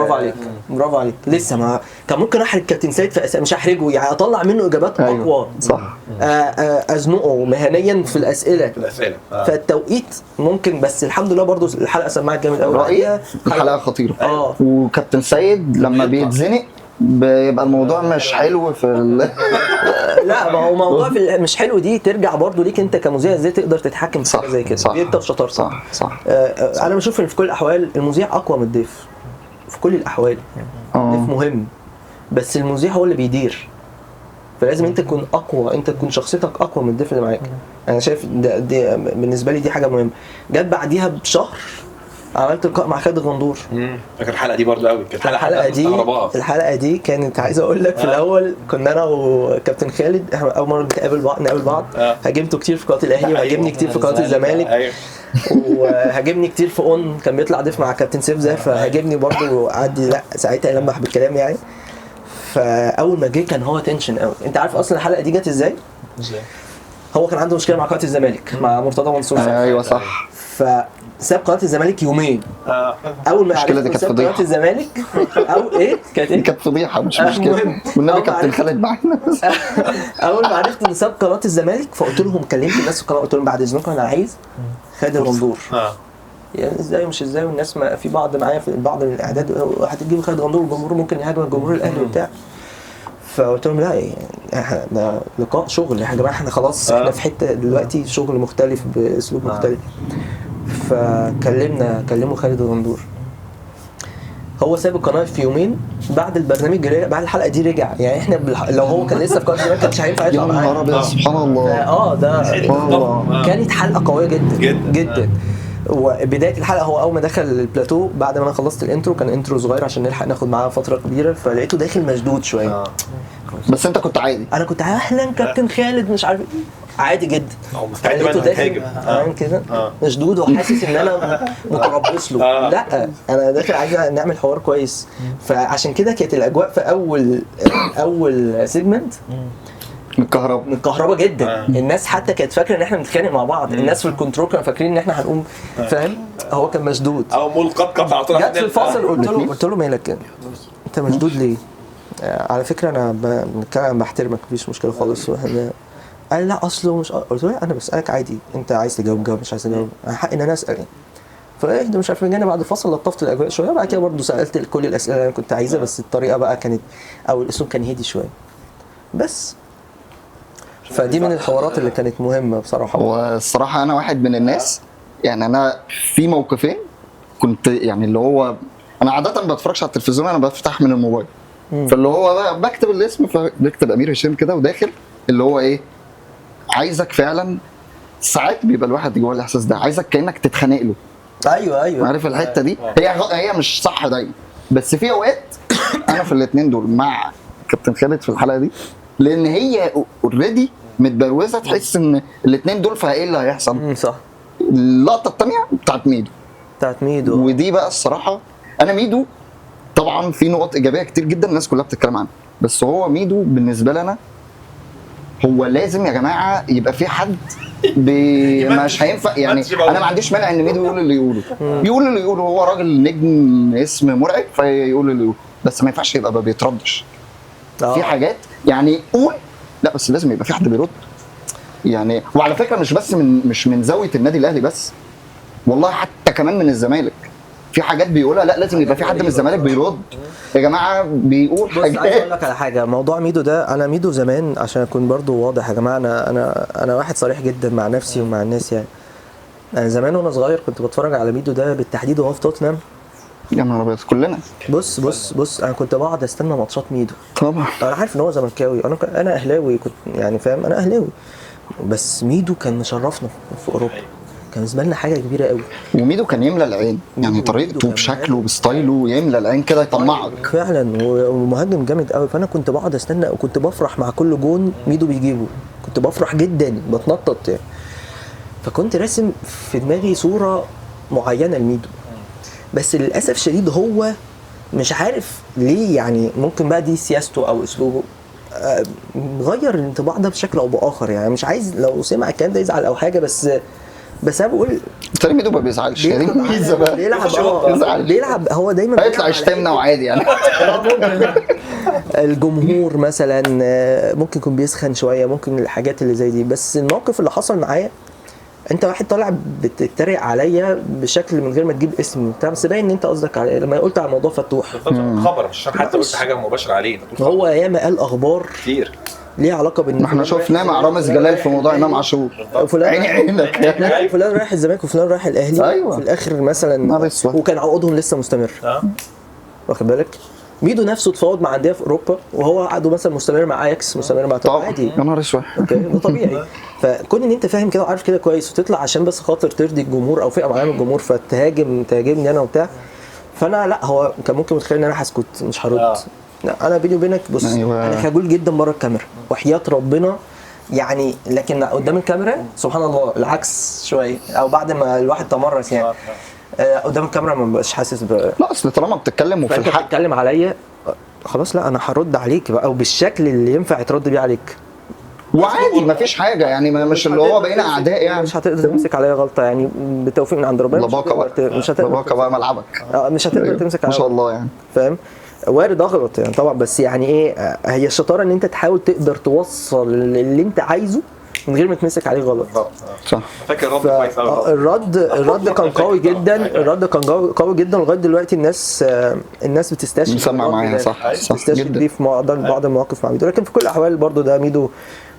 برافو عليك. لسه ما كان ممكن احرج كابتن سيد في مش احرجه يعني اطلع منه اجابات اقوى. صح. ازنقه مهنيا في الاسئله. فالتوقيت ممكن، بس الحمد لله برضو الحلقه سمعت جامد قوي. الحلقه خطيره. وكابتن سيد لما بيتزنق بيبقى الموضوع مش حلو في لا ما هو موضوع مش حلو دي ترجع برضو ليك انت كمذيع ازاي تقدر تتحكم في حاجه زي كده. دي انت وشطارتك. صح. انا بشوف ان في كل الاحوال المذيع اقوى من الضيف في كل الاحوال. الضيف مهم بس المذيع هو اللي بيدير. فلازم انت تكون اقوى، انت تكون شخصيتك اقوى من الضيف اللي معاك. انا شايف دي بالنسبه لي دي حاجه مهمه. جت بعديها بشهر عملت لقاء مع خالد الغندور. فاكر الحلقه دي برضو قوي، كانت الحلقه دي كانت عايز اقول لك في الاول كنا انا وكابتن خالد احنا اول مره نقابل بعض هاجمته كتير في قناه الاهلي وهاجمني كتير في قناه الزمالك وهاجمني كتير في اون، كان بيطلع ضيف مع كابتن سيف زاهر فهاجمني برضه عدي لا ساعتها يلمح بالكلام يعني. فاول ما جه كان هو تنشن قوي. انت عارف اصلا الحلقه دي جت ازاي؟ هو كان عنده مشكله مع قناه الزمالك مع مرتضى منصور. ايوه صح. فساب قناه الزمالك يومين. اول ما عرفت ساب قناه الزمالك او ايه كانت فضيحه مش مشكله. والنبي كابتن خالد معانا. اول ما عرفت ان ساب قناه الزمالك فقلت لهم كلمت الناس في القناه قلت لهم بعد اذنكم انا عايز خالد الغندور. يعني ازاي مش ازاي والناس ما في بعض معايا في بعض من الاعداد هتجيب خالد الغندور والجمهور ممكن يهاجم الجمهور الاهلي وبتاع. فقلت لهم لا يعني ده لقاء شغل يا جماعه احنا خلاص احنا في حته دلوقتي شغل مختلف باسلوب مختلف. كلموا خالد الغندور. هو ساب القناه في يومين بعد البرنامج بعد الحلقه دي رجع. يعني احنا لو هو كان لسه في قناه الزمالك كانش هينفع يطلع معانا. سبحان الله. ده كانت حلقه قويه جدا جدا. وبدايه الحلقه هو اول ما دخل البلاتو بعد ما انا خلصت الانترو كان انترو صغير عشان نلحق ناخد معاه فتره كبيره فلقيته داخل مشدود شويه. بس انت كنت عادي. انا كنت اهلا كابتن خالد مش عارف عادي جدا. مستعد بقى داخل كده مشدود وحاسس ان انا متربص له. لا انا داخل عايز نعمل حوار كويس. فعشان كده كانت الاجواء في اول سيجمنت متكهربه جدا. الناس حتى كانت فاكره ان احنا بنتخانق مع بعض. الناس في الكنترول كانوا فاكرين ان احنا هنقوم فاهم. هو كان مشدود او ملقط قطع طول جت في الفاصل قلت له مالك كده انت مشدود ليه؟ على فكره انا بحترمك مفيش مشكله خالص. قال لا اصله مش قلت له انا بسالك عادي انت عايز تجاوب مش عايز تجاوب انا حق ان انا اسال. فاهدى مش عارف جانا بعد الفصل لطفت الاجواء شويه بعد كده برضه سالت كل الاسئله اللي انا كنت عايزها بس الطريقه بقى كانت او الاسلوب كان هادي شويه بس. فدي من الحوارات اللي كانت مهمه بصراحه. والصراحه انا واحد من الناس يعني انا في موقفين كنت يعني اللي هو انا عاده ما بتفرجش على التلفزيون انا بفتح من الموبايل. فاللي هو بقى بكتب الاسم فبكتب امير هشام كده وداخل اللي هو ايه عايزك فعلا. ساعات بيبقى الواحد جوه الاحساس ده عايزك كانك تتخانق له. ايوه عارف الحته دي هي مش صح دايما بس في اوقات انا في الاثنين دول مع كابتن خالد في الحلقه دي لان هي اوريدي متبروزه تحس ان الاثنين دول فايه اللي هيحصل. صح. اللقطه الثانيه بتاعت ميدو ودي بقى الصراحه انا ميدو طبعا في نقط ايجابيه كتير جدا الناس كلها بتتكلم عنها بس هو ميدو بالنسبه لنا هو لازم يا جماعه يبقى في حد مش هينفع يعني انا ما عنديش مانع ان ميدو يقول اللي يقوله هو راجل نجم اسم مرعب فيقول اللي يقوله بس ما ينفعش يبقى ما بيتردش. في حاجات يعني قول لا بس لازم يبقى في حد بيرد يعني. وعلى فكره مش من زاويه النادي الاهلي بس والله حتى كمان من الزمالك في حاجات بيقولها لا لازم يبقى في حد من الزمالك بيرد يا جماعه بيقول حاجات. عايز اقول لك على حاجه موضوع ميدو ده انا ميدو زمان عشان اكون برضو واضح يا جماعه انا واحد صريح جدا مع نفسي ومع الناس يعني. انا زمان وانا صغير كنت بتفرج على ميدو ده بالتحديد وهو في توتنهام. يا نهار ابيض كلنا. بص انا كنت بقعد استنى ماتشات ميدو. طبعا انا عارف ان هو زملكاوي انا اهلاوي كنت يعني فاهم انا اهلاوي بس ميدو كان مشرفنا في اوروبا كان بالنسبه لنا حاجه كبيره قوي. وميدو كان يملى العين يعني طريقته بشكله بستايله يملى العين كده يطمعك فعلا ومهاجم جامد قوي. فانا كنت بقعد استنى وكنت بفرح مع كل جون ميدو بيجيبه كنت بفرح جدا بتنطط يعني. فكنت راسم في دماغي صوره معينه لميدو بس للاسف شديد هو مش عارف ليه يعني ممكن بقى دي سياسته او اسلوبه غير الانطباع ده بشكل او باخر يعني. مش عايز لو سمع الكلام ده يزعل او حاجه بس انا بقول تاني ميدو ما بيزعلش يعني بيلعب هو دايما هيطلع يشتمنا وعادي يعني. الجمهور مثلا ممكن يكون بيسخن شويه ممكن الحاجات اللي زي دي بس الموقف اللي حصل معايا انت واحد طالع بتتريق عليا بشكل من غير ما تجيب اسمي بتاع بس باين ان انت قصدك على لما قلت على موضوع فتوح خبر مش حتى قلت حاجه مباشره عليه. هو ياما قال اخبار كتير ليه علاقه بان احنا شفناه مع رامز جلال في موضوع امام عاشور فلان رايح الزمالك وفلان رايح الاهلي. أيوة. في الاخر مثلا وكان عقودهم لسه مستمر واخد بالك. ميدو نفسه اتفاوض مع انديه في اوروبا وهو عقده مثلا مستمر مع اياكس مستمر مع عادي. يا نهار اسود اوكي ده طبيعي فكون ان انت فاهم كده وعارف كده كويس وتطلع عشان بس خاطر ترضي الجمهور او فئه معينه من الجمهور تهاجمني انا وبتاع، فانا لا، هو كان ممكن متخيل ان انا هسكت مش هرد. لا انا بيني وبينك بص، انا خجول جدا بره الكاميرا وحياة ربنا يعني، لكن قدام الكاميرا سبحان الله العكس شويه، او بعد ما الواحد تمرس يعني قدام الكاميرا ما بقاش حاسس لا اصل طالما بتتكلم وفي الحق بتتكلم عليا خلاص، لا انا هرد عليك بقى، او بالشكل اللي ينفع يترد بيه عليك، وعادي مفيش حاجه يعني، مش اللي هو بقينا اعداء يعني. مش هتقدر تمسك عليا غلطه يعني بتوفيق من عند ربنا. لباقه بقى، مش هتقدر لباقه بقى ملعبك. مش هتقدر تمسك عليا ما شاء الله يعني، فاهم؟ وارد اغلط يعني طبعا، بس يعني ايه، هي الشطاره ان انت تحاول تقدر توصل اللي انت عايزه من غير ما تمسك عليه غلط. صح. فاكر الرد كويس قوي. الرد كان قوي جدا، الرد كان قوي جدا لغايه دلوقتي. الناس بتستشهد مسمع معايا. صح بتستشهد بيه في بعض المواقف مع ميدو، لكن في كل الاحوال برضو ده ميدو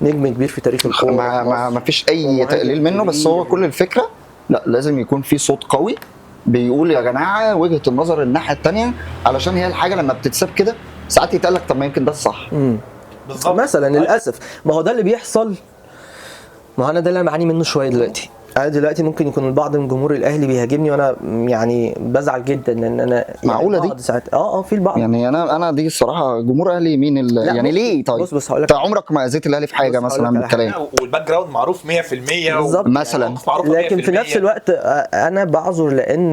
نجم كبير في تاريخ الكوره، ما فيش اي تقليل منه، بس هو كل الفكره لا لازم يكون في صوت قوي بيقول يا جماعه وجهه النظر الناحيه الثانيه، علشان هي الحاجه لما بتتساب كده ساعات يتقال لك طب ما يمكن ده الصح. بالظبط مثلا للاسف ما هو ده اللي بيحصل. ما هو انا ده اللي انا بعاني منه شويه دلوقتي. انا دلوقتي ممكن يكون البعض من جمهور الاهلي بيهاجمني وانا يعني بزعل جدا لان انا معقوله يعني دي ساعات في البعض يعني انا دي الصراحه جمهور اهلي مين يعني ليه؟ طيب بص هقول انت لك، عمرك ما اذيت الاهلي في حاجه مثلا بالكلام، والباك جراوند معروف 100% بالظبط مثلا، لكن في نفس الوقت انا بعذر لان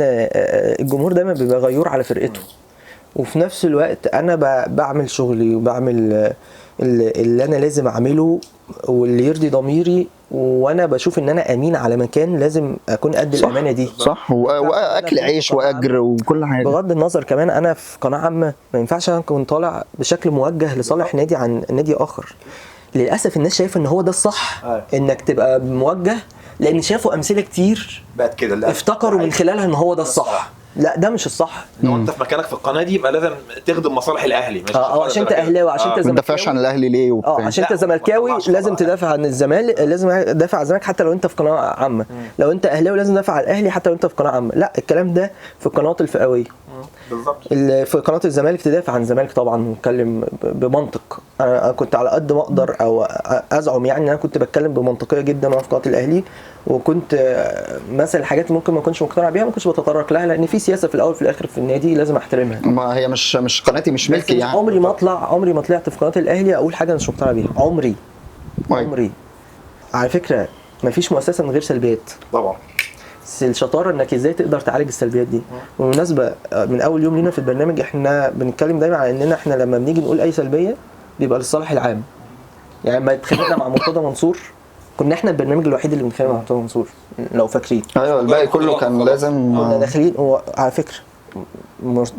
الجمهور دايما بيبقى غيور على فرقته، وفي نفس الوقت انا بعمل شغلي وبعمل اللي انا لازم اعمله واللي يرضي ضميري، وانا بشوف ان انا امين على مكان لازم اكون قد الامانه دي. صح، واكل عيش واجر وكل حاجه. بغض النظر كمان انا في قناه عامه ما ينفعش انا اكون طالع بشكل موجه لصالح نادي عن نادي اخر. للاسف الناس شايفه ان هو ده الصح، انك تبقى موجه، لان شافوا امثله كتير بقت كده افتكروا من خلالها ان هو ده الصح. لا ده مش الصح. لو انت في مكانك في القناه دي يبقى لازم تخدم مصالح الاهلي، مش عشان انت اهلاوي، عشان انت زملكاوي، ما تدافعش عن الاهلي ليه وبتاع. عشان انت زملكاوي لازم تدافع عن الزمالك، لازم تدافع عن الزمالك حتى لو انت في قناه عامه. لو انت اهلاوي لازم تدافع عن الاهلي حتى لو انت في قناه عامه. لا الكلام ده في القنوات الفئويه بالظبط. في قناه الزمالك تدافع عن الزمالك طبعا، نتكلم بمنطق. انا كنت على قد ما اقدر او ازعم يعني ان انا كنت بتكلم بمنطقيه جدا وانا في قناه الاهلي، وكنت مثلا الحاجات ممكن ما كنتش مقتنع بيها ما كنتش بتطرق لها، لان في سياسه في الاول في الاخر في النادي لازم احترمها. ما هي مش قناتي، مش ملكي يعني. عمري ما طلعت في قناه الاهلي اقول حاجه مش مقتنع بيها، عمري. على فكره ما فيش مؤسسه من غير سلبيات طبعا، بس الشطاره انك ازاي تقدر تعالج السلبيات دي. بالمناسبه من اول يوم لينا في البرنامج احنا بنتكلم دايما على اننا احنا لما بنيجي نقول اي سلبيه بيبقى للصالح العام. يعني لما اتخانقنا مع مرتضى منصور كنا احنا البرنامج الوحيد اللي بنتخانق مع مرتضى منصور لو فاكرين. ايوه الباقي كله كان لازم كنا داخلين. هو على فكره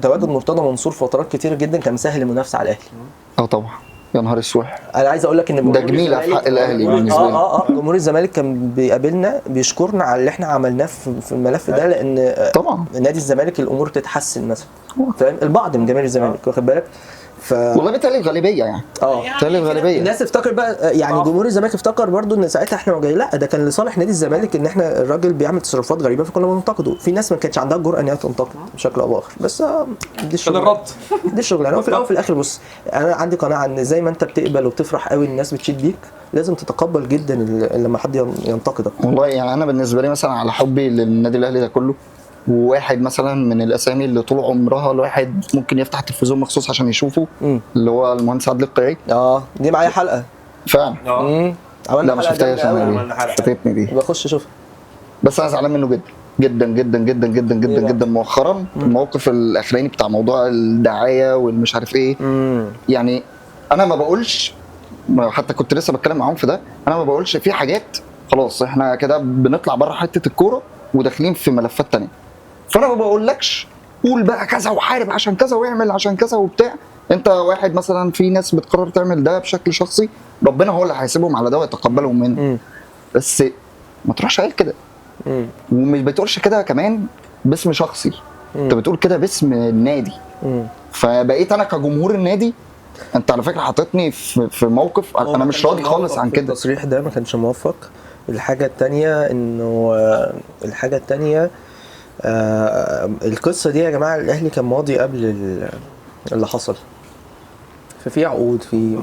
تواجد مرتضى منصور فترات كتيره جدا كان مسهل المنافسه على الاهلي. طبعا يا نهار اسود. انا عايز اقول لك ان ده جميله في حق الاهلي بالنسبه لي. جمهور الزمالك كان بيقابلنا بيشكرنا على اللي احنا عملناه في الملف ده، لان طبعا نادي الزمالك الامور تتحسن مثلا، فاهم؟ البعض من جماهير الزمالك واخد بالك. والله بيتهيألي الغالبيه يعني بيتهيألي الغالبيه. الناس افتكر بقى يعني جمهور الزمالك افتكر برضو ان ساعتها احنا جايين، لا ده كان لصالح نادي الزمالك ان احنا الراجل بيعمل تصرفات غريبه فكنا بننتقده. في ناس ما كانتش عندها الجرأه ان هي تنتقد بشكل او باخر، بس دي الشغل، دي الشغل. في الاول وفي الاخر بص، انا عندي قناعه ان زي ما انت بتقبل وبتفرح قوي الناس بتشيد بيك، لازم تتقبل جدا لما حد ينتقدك. والله يعني انا بالنسبه لي مثلا على حبي للنادي الاهلي ده كله، وواحد مثلا من الاسامي اللي طول عمرها الواحد ممكن يفتح التلفزيون مخصوص عشان يشوفه، اللي هو المهندس عادل القيعي. دي معايا حلقه فعلا. لا ما شفتهاش انا، فاتتني دي، بخش اشوفها. بس انا زعلان منه جدا جدا جدا جدا جدا جدا مؤخرا. الموقف الاخراني بتاع موضوع الدعايه والمش عارف ايه. يعني انا ما بقولش، حتى كنت لسه بتكلم معاهم في ده، انا ما بقولش في حاجات خلاص احنا كده بنطلع بره حته الكوره وداخلين في ملفات تانية. فانا ما بقولكش قول بقى كذا وحارب عشان كذا واعمل عشان كذا وبتاع. انت واحد مثلا، في ناس بتقرر تعمل ده بشكل شخصي، ربنا هو اللي هيسيبهم على ده ويتقبلهم منه. بس ما تروحش قايل كده، ومش بتقولش كده كمان باسم شخصي، انت بتقول كده باسم النادي. فبقيت انا كجمهور النادي، انت على فكره حاططني في موقف انا مش راضي خالص عن كده. التصريح ده ما كانش موفق. الحاجه الثانيه انه القصه دي يا جماعه الاهلي كان ماضي قبل اللي حصل، ففي عقود في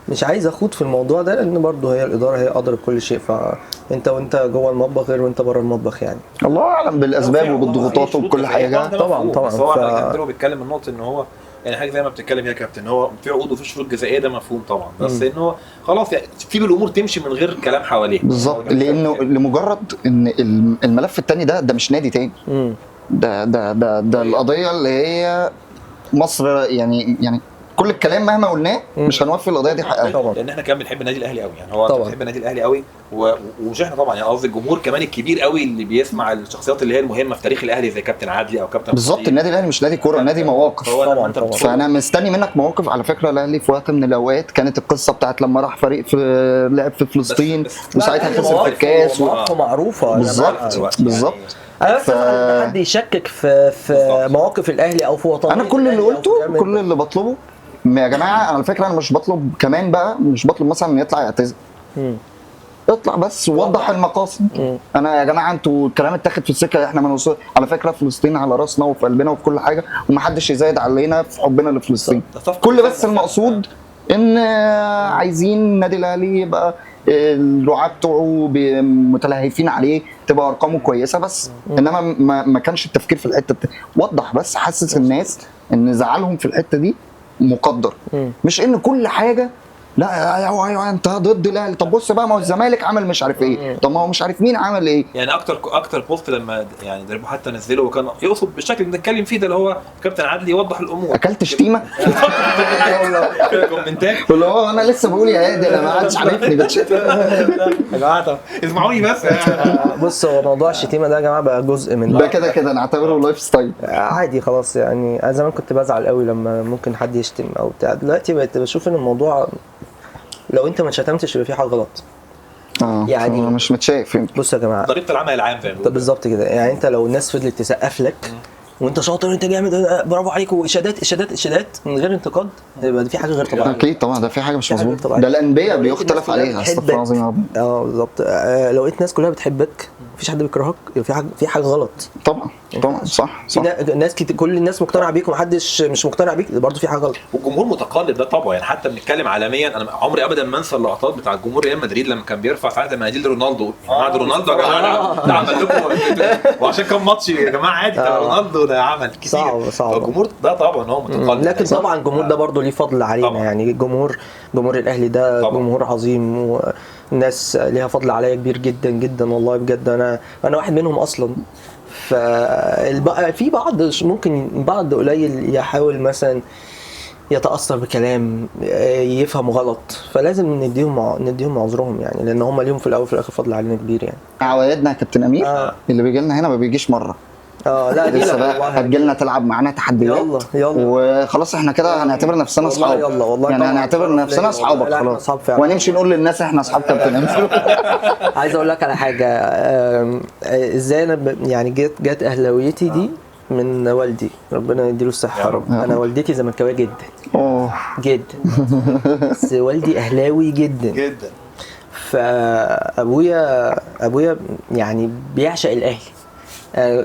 مش عايز اخوض في الموضوع ده لان برضه هي الاداره هي قادره بكل شيء، فانت وانت جوه المطبخ غير وانت بره المطبخ يعني. الله اعلم بالاسباب وبالضغوطات وبكل حاجه. طبعا بس هو كان بيتكلم من نقطه ان هو يعني حاجه زي ما بتتكلم يا كابتن، هو في عقود وفي شروط جزائيه، ده مفهوم طبعا، بس ان هو خلاص يعني في الامور تمشي من غير كلام حواليه بالظبط، لانه لمجرد ان الملف الثاني ده مش نادي تاني. ده القضيه اللي هي مصر يعني كل الكلام مهما قلناه مش هنوفي القضيه دي حقها طبعا، لان احنا كمان بنحب النادي الاهلي قوي يعني. هو بنحب النادي الاهلي قوي ومش احنا طبعا يعني، قصدي الجمهور كمان الكبير قوي اللي بيسمع الشخصيات اللي هي المهمه في تاريخ الاهلي زي كابتن عادلي او كابتن بالظبط. النادي الاهلي مش نادي كوره، نادي مواقف طبعا. فانا مستني منك مواقف. على فكره الاهلي في وقت من الاوقات كانت القصه بتاعت لما راح فريق في لعب في فلسطين وساعتها خسر في الكاس معروفه بالظبط. انا بس حد يشكك في مواقف الاهلي او في وطنيه. انا كل اللي قلته كل اللي بطلبه يا جماعه، انا على فكره انا مش بطلب كمان بقى، مش بطلب مثلا ان يطلع يعتذر، اطلع بس ووضح المقاصد. انا يا جماعه انتوا الكلام اتاخد في السكه، احنا ما نوصل. على فكره فلسطين على راسنا وفي قلبنا وفي كل حاجه، ومحدش يزايد علينا في حبنا لفلسطين. كل بس المقصود ان عايزين النادي الاهلي يبقى الرعاة بتوعه متلهفين عليه، تبقى ارقامه كويسه بس. انما ما كانش التفكير في الحته وضح بس، حسس الناس ان زعلهم في الحته دي مقدر، مش ان كل حاجه لا ايوه انت ضد الاهلي. طب بص بقى، ما هو الزمالك عمل مش عارف ايه، طب ما هو مش عارف مين عمل ايه. يعني اكتر بوست لما يعني دربو حتى نزله وكان يقصد بالشكل اللي بنتكلم فيه ده، اللي هو كابتن عادلي يوضح الامور. اكلت شتيمه كومنتات اللي هو انا لسه بقول يا هادي انا ما حدش عارفني بتشتم يا جماعه اسمعوني بس. بص، هو موضوع الشتيمه ده يا جماعه بقى جزء من ده كده نعتبره لايف ستايل عادي خلاص يعني. انا زمان كنت بزعل قوي لما ممكن حد يشتم او بتاع، دلوقتي بقيت بشوف ان الموضوع لو انت ما شتمتش يبقى في حاجه غلط. يعني مش متشاف. بص يا جماعه، طريقه العمل العام فاهم بالظبط كده يعني. انت لو الناس فضلت تسقف لك وانت شاطر وانت جامد برافو عليك واشادات من غير انتقاد، يبقى دي في حاجه غير طبيعيه. اكيد طبعا، ده في حاجه مش مظبوطه. ده الانبياء بيختلف عليها. استغفر الله العظيم. بالظبط. لو لقيت الناس كلها بتحبك مفيش حد بيكرهك، يبقى في حاجه غلط. طبعا صح. ناس كل الناس مقتنعه بيك ومحدش مش مقتنع بيك، برضه في حاجه غلط. والجمهور متقلب ده طبعا يعني. حتى بنتكلم عالميا، انا عمري ابدا ما انسى اللقطات بتاع الجمهور ريال مدريد لما كان بيرفع ساعتها مناديل رونالدو. بعد رونالدو يا جماعه ده عمل لكم وعشان كان ماتش يا جماعه عادي، ده رونالدو ده عمل كتير. صعب. الجمهور ده طبعا هو متقلب، لكن طبعا الجمهور ده برضه ليه فضل علينا طبعا. يعني جمهور الاهلي ده طبعا جمهور عظيم، والناس ليها فضل عليا كبير جدا جدا والله بجد. انا واحد منهم اصلا. في بعض قليل يحاول مثلا يتاثر بكلام يفهمه غلط، فلازم نديهم عذرهم يعني، لان هم ليهم في الاول في الاخر فضل علينا كبير يعني. عوايدنا يا كابتن امير اللي بيجي لنا هنا ما بيجيش مره. لا دي لا، هتجي لنا تلعب معانا تحديات. يلا وخلاص احنا كده هنعتبر نفسنا اصحاب. والله يعني هنعتبر نفسنا اصحابك خلاص، ونمشي نقول للناس احنا اصحاب كابتن امير. عايز اقول لك على حاجه، ازاي انا يعني جت اهلاويتي دي من والدي، ربنا يديله الصحه يا رب. انا والدتي زملكاويه جدا بس والدي اهلاوي جدا. فابويا يعني بيعشق الاهلي.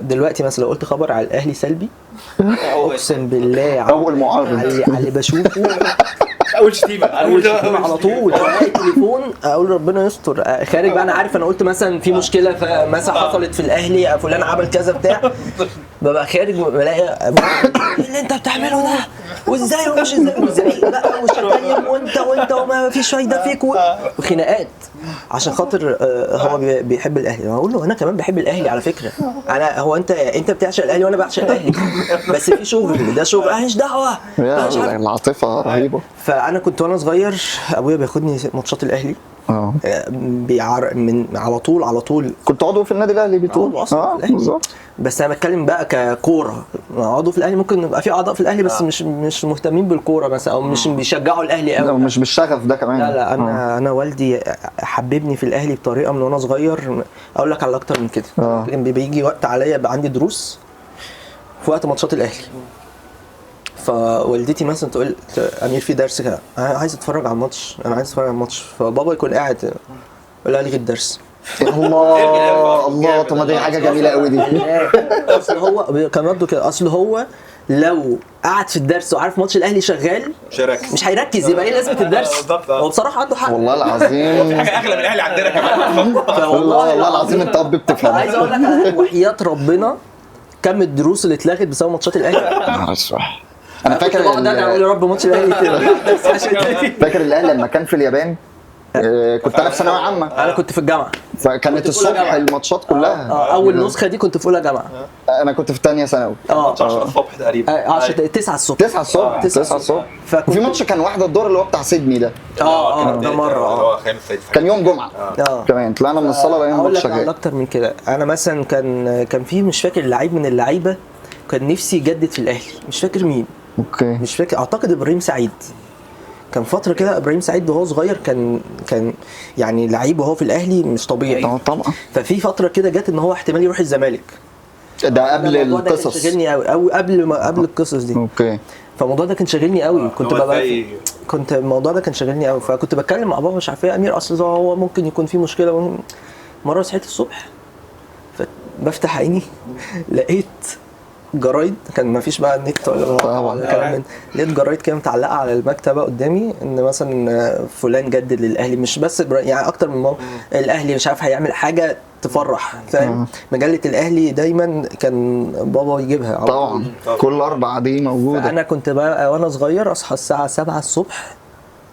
دلوقتي مثلا لو قلت خبر على الاهلي سلبي، اقسم بالله اول معارض على اللي بشوفه اول شتيمه على طول التليفون اقول ربنا يستر. خارج بقى انا عارف، انا قلت مثلا في مشكله مثلا حصلت في الاهلي، فلان عمل كذا بتاع، ببقى خارج بلاقي ايه اللي انت بتعمله ده، وازاي ومش ازاي بقى وشتايم وانت وما فيش فايده فيك وخناقات عشان خاطر هو بيحب الاهلي. اقول له انا كمان بحب الاهلي على فكره. هو انت بتعشق الاهلي وانا بعشق الاهلي، بس في شغل، ده شغل ماليش دعوه. العاطفه رهيبه. فانا كنت وانا صغير ابويا بياخدني ماتشات الاهلي من على طول كنت عضو في النادي الاهلي بتقول بالظبط. بس انا بتكلم بقى ككوره، عضو في الاهلي ممكن يبقى في اعضاء في الاهلي بس مش مهتمين بالكوره مثلا، او مش بيشجعوا الاهلي قوي، مش بالشغف ده كمان. لا انا والدي حببني في الاهلي بطريقه من وانا صغير. اقول لك على اكتر من كده. كان بيجي وقت عليا يبقى عندي دروس في وقت ماتشات الاهلي، فوالدتي مثلا تقول امير في درس كده، انا عايز اتفرج على الماتش، فبابا يكون قاعد يقول لي الغي الدرس. الله طب ما دي حاجه جميله قوي دي. اصل هو كان رده كده، اصل هو لو قعد في الدرس وعارف ماتش الاهلي شغال مش هيركز، يبقى ايه لازمه الدرس؟ بالظبط. هو بصراحه عنده حق. والله في العظيم حاجه اغلى من الاهلي عندنا كمان. والله العظيم انت اب بتفهم. عايز اقول لك وحياه ربنا كم الدروس اللي اتلغت بسبب ماتشات الاهلي. انا فاكر كنت بقعد اقول يا رب ماتش الاهلي فاكر الاهلي لما كان في اليابان، كنت انا في ثانويه عامه، انا كنت في الجامعه، فكانت الصبح الماتشات كلها. اول نسخه دي كنت في اولى جامعه. انا كنت في ثانيه ثانوي. 10 الصبح تقريبا. 9 الصبح 9 الصبح 9 الصبح. وفي ماتش كان واحد الدور اللي هو بتاع سيدني ده، ده مره كان يوم جمعه كمان، طلعنا من الصاله لقينا اقول الماتش لك على شغال. اكتر من كده. انا مثلا كان في مش فاكر لعيب من اللعيبه كان نفسي يجدد في الاهلي، مش فاكر مين، اوكي مش فاكر، اعتقد ابراهيم سعيد. كان فتره كده ابراهيم سعيد وهو صغير كان يعني لعيب وهو في الاهلي مش طبيعي. طبعا. ففي فتره كده جت ان هو احتمال يروح الزمالك. ده قبل الموضوع ده كان القصص. شاغلني قوي، او قبل القصص دي. اوكي. فالموضوع ده كان شاغلني قوي، كنت الموضوع ده كان شاغلني قوي، فكنت بتكلم مع بابا مش عارف ايه يا امير، اصل هو ممكن يكون في مشكله. مره صحيت الصبح فبفتح عيني لقيت جرايد، كان ما فيش بقى النت ولا الكلام من، لقيت جرايد كده متعلقه على المكتبه قدامي ان مثلا فلان جدد للاهلي، مش بس يعني اكتر من الاهلي مش عارف هيعمل حاجه تفرح، فاهم؟ مجله الاهلي دايما كان بابا يجيبها طبعا كل 4 دي موجوده. انا كنت بقى وانا صغير اصحى الساعه 7 الصبح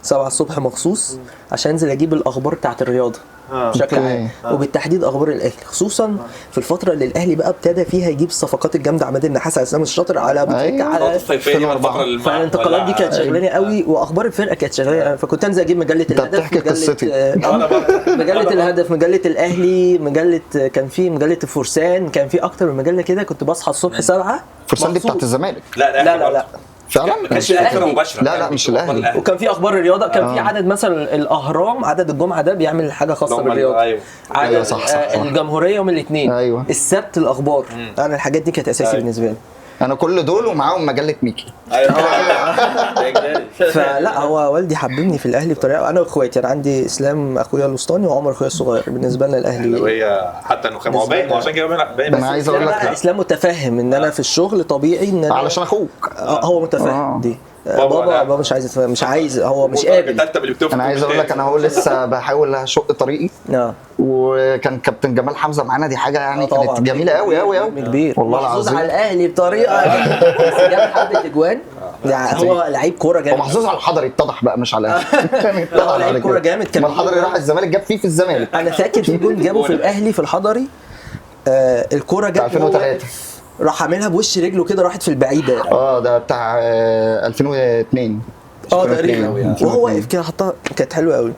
7 الصبح مخصوص عشان انزل اجيب الاخبار بتاعت الرياضه بشكل عام، وبالتحديد اخبار الاهلي، خصوصا في الفتره اللي الاهلي بقى ابتدى فيها يجيب الصفقات الجامده، عماد النحاس، على اسلام الشاطر، على ابو تريكه، على فالانتقالات دي كانت شغلاني قوي، واخبار الفرقه كانت شغلانه. فكنت انزل اجيب مجله الهدف، مجله الهدف، مجله الاهلي، مجله كان في مجله الفرسان، كان في اكتر من مجله كده. كنت بصحى الصبح 7. الفرسان دي بتاعت الزمالك؟ لا فعلا ما كانش فكره مباشره. لا مش الاهلي. وكان في اخبار الرياضه، كان في عدد مثلا الاهرام، عدد الجمعه ده بيعمل حاجه خاصه بالرياضه. ايوه صح. الجمهوريه يوم الاثنين. ايوه. السبت الاخبار. انا الحاجات دي كانت اساسي بالنسبه لي. انا كل دول ومعاهم مجله ميكي. فلا هو والدي حببني في الاهلي بطريقه، انا واخواتي، انا عندي اسلام اخويا الوسطاني وعمر اخويا الصغير، بالنسبه لنا الاهلي وهي حتى انه كان باين عشان كده باين. انا عايز اقول لك اسلام متفهم ان انا في الشغل طبيعي ان علشان اخوك. هو متفهم دي. بابا مش عايز هو مش قابل. انا عايز اقول لك انا هو لسه بحاول اشق طريقي. وكان كابتن جمال حمزه معانا، دي حاجه يعني كانت جميله قوي قوي قوي كبير والله محظوظ العظيم. على الاهلي بطريقه بس جاب حبه اجوان، يعني هو لعيب كوره جامد. ومحظوظ على الحضري، اتضح بقى مش على الاهلي. هو لعيب كوره جامد. كان الحضري راح الزمالك جاب فيه في الزمالك. انا فاكر في جول جابه في الاهلي في الحضري، الكوره جت 2003 راح عاملها بوش رجله كده، راحت في البعيده. ده بتاع 2002 تقريبا، وهو واقف كده حطها، كانت حلوه قوي.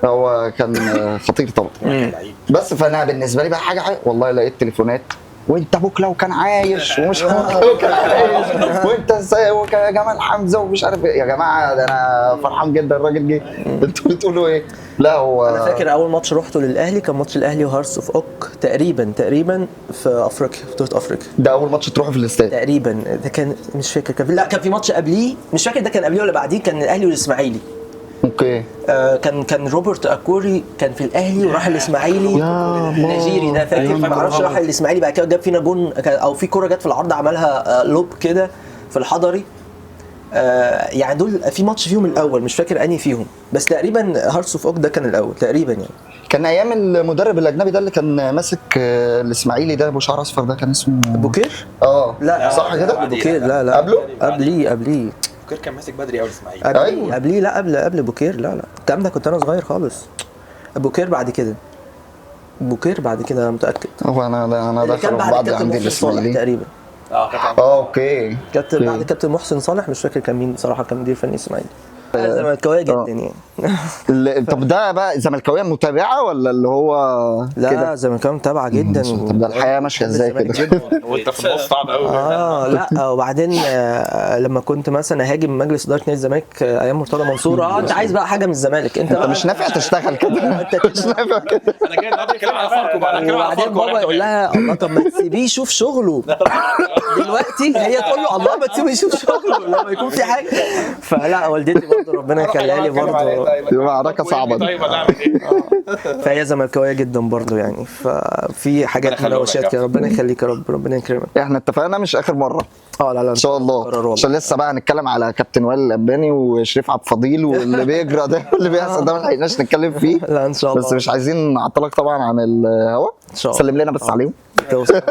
هو كان خطير طبعا. بس فانا بالنسبه لي بقى حاجه والله لقيت تليفونات، وانت ابوك لو كان عايش، ومش ابوك لو كان عايش، وانت ازاي يا جمال حمزه ومش عارف ايه. يا جماعه ده انا فرحان جدا الراجل جه، انتوا بتقولوا ايه؟ لا هو انا فاكر اول ماتش روحته للاهلي كان ماتش الاهلي وهارتس اوف اوك تقريبا في افريقيا، في بطوله افريقيا. ده اول ماتش تروحوا في الاستاد تقريبا. ده كان مش فاكر، كان في ماتش قبليه، مش فاكر ده كان قبليه ولا بعديه، كان الاهلي والاسماعيلي. اوكي. كان روبرت اكوري كان في الاهلي وراح الاسماعيلي، النيجيري ده فاكر. ما اعرفش راح الاسماعيلي بعد كده جاب فينا جون، او في كوره جت في العرض عملها لوب كده في الحضري. يعني دول في ماتش فيهم الاول، مش فاكر انهي فيهم، بس تقريبا هارتس اوف اوك ده كان الاول تقريبا يعني. كان ايام المدرب الاجنبي ده اللي كان ماسك الاسماعيلي ده، ابو شعر اصفر ده، كان اسمه بوكير. لا صح كده. بوكير لا قبله قبليه بوكير كان ماسك بدري قوي الاسماعيلي. ايوه قبليه، لا قبل بوكير. لا الكلام ده كنت انا صغير خالص. بوكير بعد كده انا متاكد. هو انا داخل بعض عندي الاسماعيلي تقريبا. اوكي. كابتن بعد كابتن محسن صالح، مش فاكر كان مين بصراحه، كان مدير فني اسماعيلي. زملكاويه جدا يعني. طب ده بقى زملكاويه متابعه ولا اللي هو لا زملكاويه متابعه جدا. طب ده الحياه ماشيه ازاي كده؟ وانت في النص صعب قوي. لا وبعدين لما كنت مثلا هاجم مجلس اداره نادي الزمالك ايام مرتضى منصور، انت عايز بقى حاجه من الزمالك، انت مش نافع تشتغل كده، انت مش نافع كده. انا جاي النهارده اتكلم على فاركو بقى، وبعدين بابا يقول لها الله طب ما تسيبيه يشوف شغله دلوقتي، هي تقول له الله ما تسيبيه يشوف شغله لما يكون في حاجه. فلا والدتي برضه ربنا يخليها لي برضه. دي معركه صعبه دي. طيب ولا اعمل ايه؟ فهي زملكاويه جدا برضه يعني، ففي حاجات يخليهم مناوشات يا كده. ربنا يخليك يا رب، ربنا يكرمك. احنا اتفقنا مش اخر مره لا ان شاء الله، عشان لسه بقى هنتكلم على كابتن وائل الاباني وشريف عبد الفضيل واللي بيجرى ده واللي بيحصل ده ما لحقناش نتكلم فيه. لا ان شاء الله. بس مش عايزين نعطلك طبعا عن الهوا. ان شاء الله سلم لنا بس عليهم، يوصل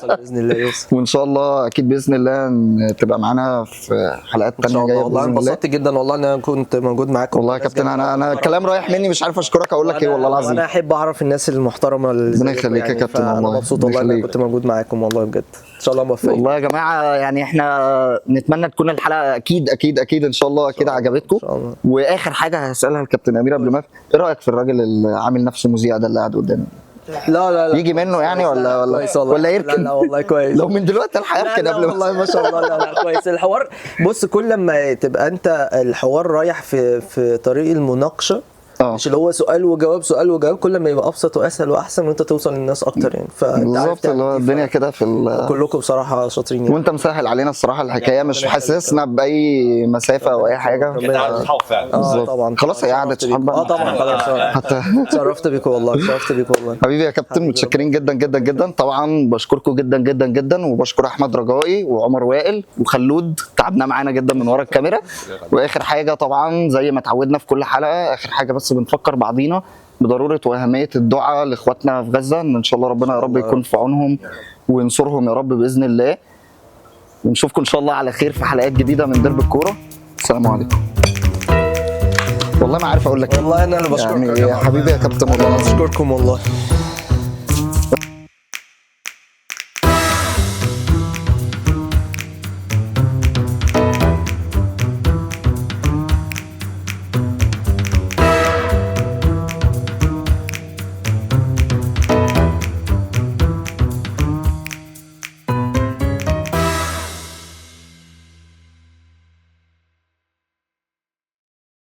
باذن الله يوصل. وان شاء الله اكيد باذن الله تبقى معانا في حلقات ان شاء تانية الله. جايه والله باذن الله. انبسطت جدا والله ان انا كنت موجود معاكم. والله يا كابتن انا الكلام رايح مني، مش عارف اشكرك اقول لك ايه والله العظيم. انا احب اعرف الناس المحترمه اللي ربنا زيكم يخليك يا كابتن فأنا والله. مبسوط والله ان ربنا انا كنت موجود معاكم والله بجد. ان شاء الله موفقين. والله يا جماعه يعني احنا نتمنى تكون الحلقه اكيد ان شاء الله اكيد عجبتكم. ان شاء الله. واخر حاجه هسالها لكابتن امير قبل ما ايه رايك في الراجل اللي عامل نفسه مذيع ده اللي قاعد قدامي؟ لا يجي منه يعني كويس والله. ولا يركن؟ لا والله كويس. لو من دلوقتي الحياه لا قبل ما والله ما شاء الله. لا كويس الحوار. بص كل لما تبقى انت الحوار رايح في طريق المناقشه، مش اللي هو سؤال وجواب سؤال وجواب، كل ما يبقى ابسط واسهل واحسن وانت توصل للناس اكتر يعني. بالظبط اللي هو الدنيا كده في كلكم بصراحه شاطرين يعني. وانت مسهل علينا الصراحه الحكايه، مش محسسنا باي مسافه او اي حاجه. كده قعدة صحاب فعلا. طبعا خلاص هي قعدة صحاب بقى. طبعا خلاص. حتى اتشرفت بيكم والله، اتشرفت بيكم والله. حبيبي يا كابتن، متشكرين جدا جدا جدا. طبعا بشكركم جدا جدا جدا، وبشكر احمد رجائي وعمر وائل وخلود تعبنا معانا جدا من ورا الكاميرا. واخر حاجه طبعا زي ما اتعودنا في كل حلقه، اخر حاجه بس بنفكر بعضينا بضروره واهميه الدعاء لاخواتنا في غزه، ان شاء الله ربنا يا رب يكون في عونهم وينصرهم يا رب باذن الله. ونشوفكم ان شاء الله على خير في حلقات جديده من درب الكوره. السلام عليكم. والله ما عارف اقول لك والله انا اللي بشكرك يعني يا حبيبي يا كابتن والله. بشكركم والله.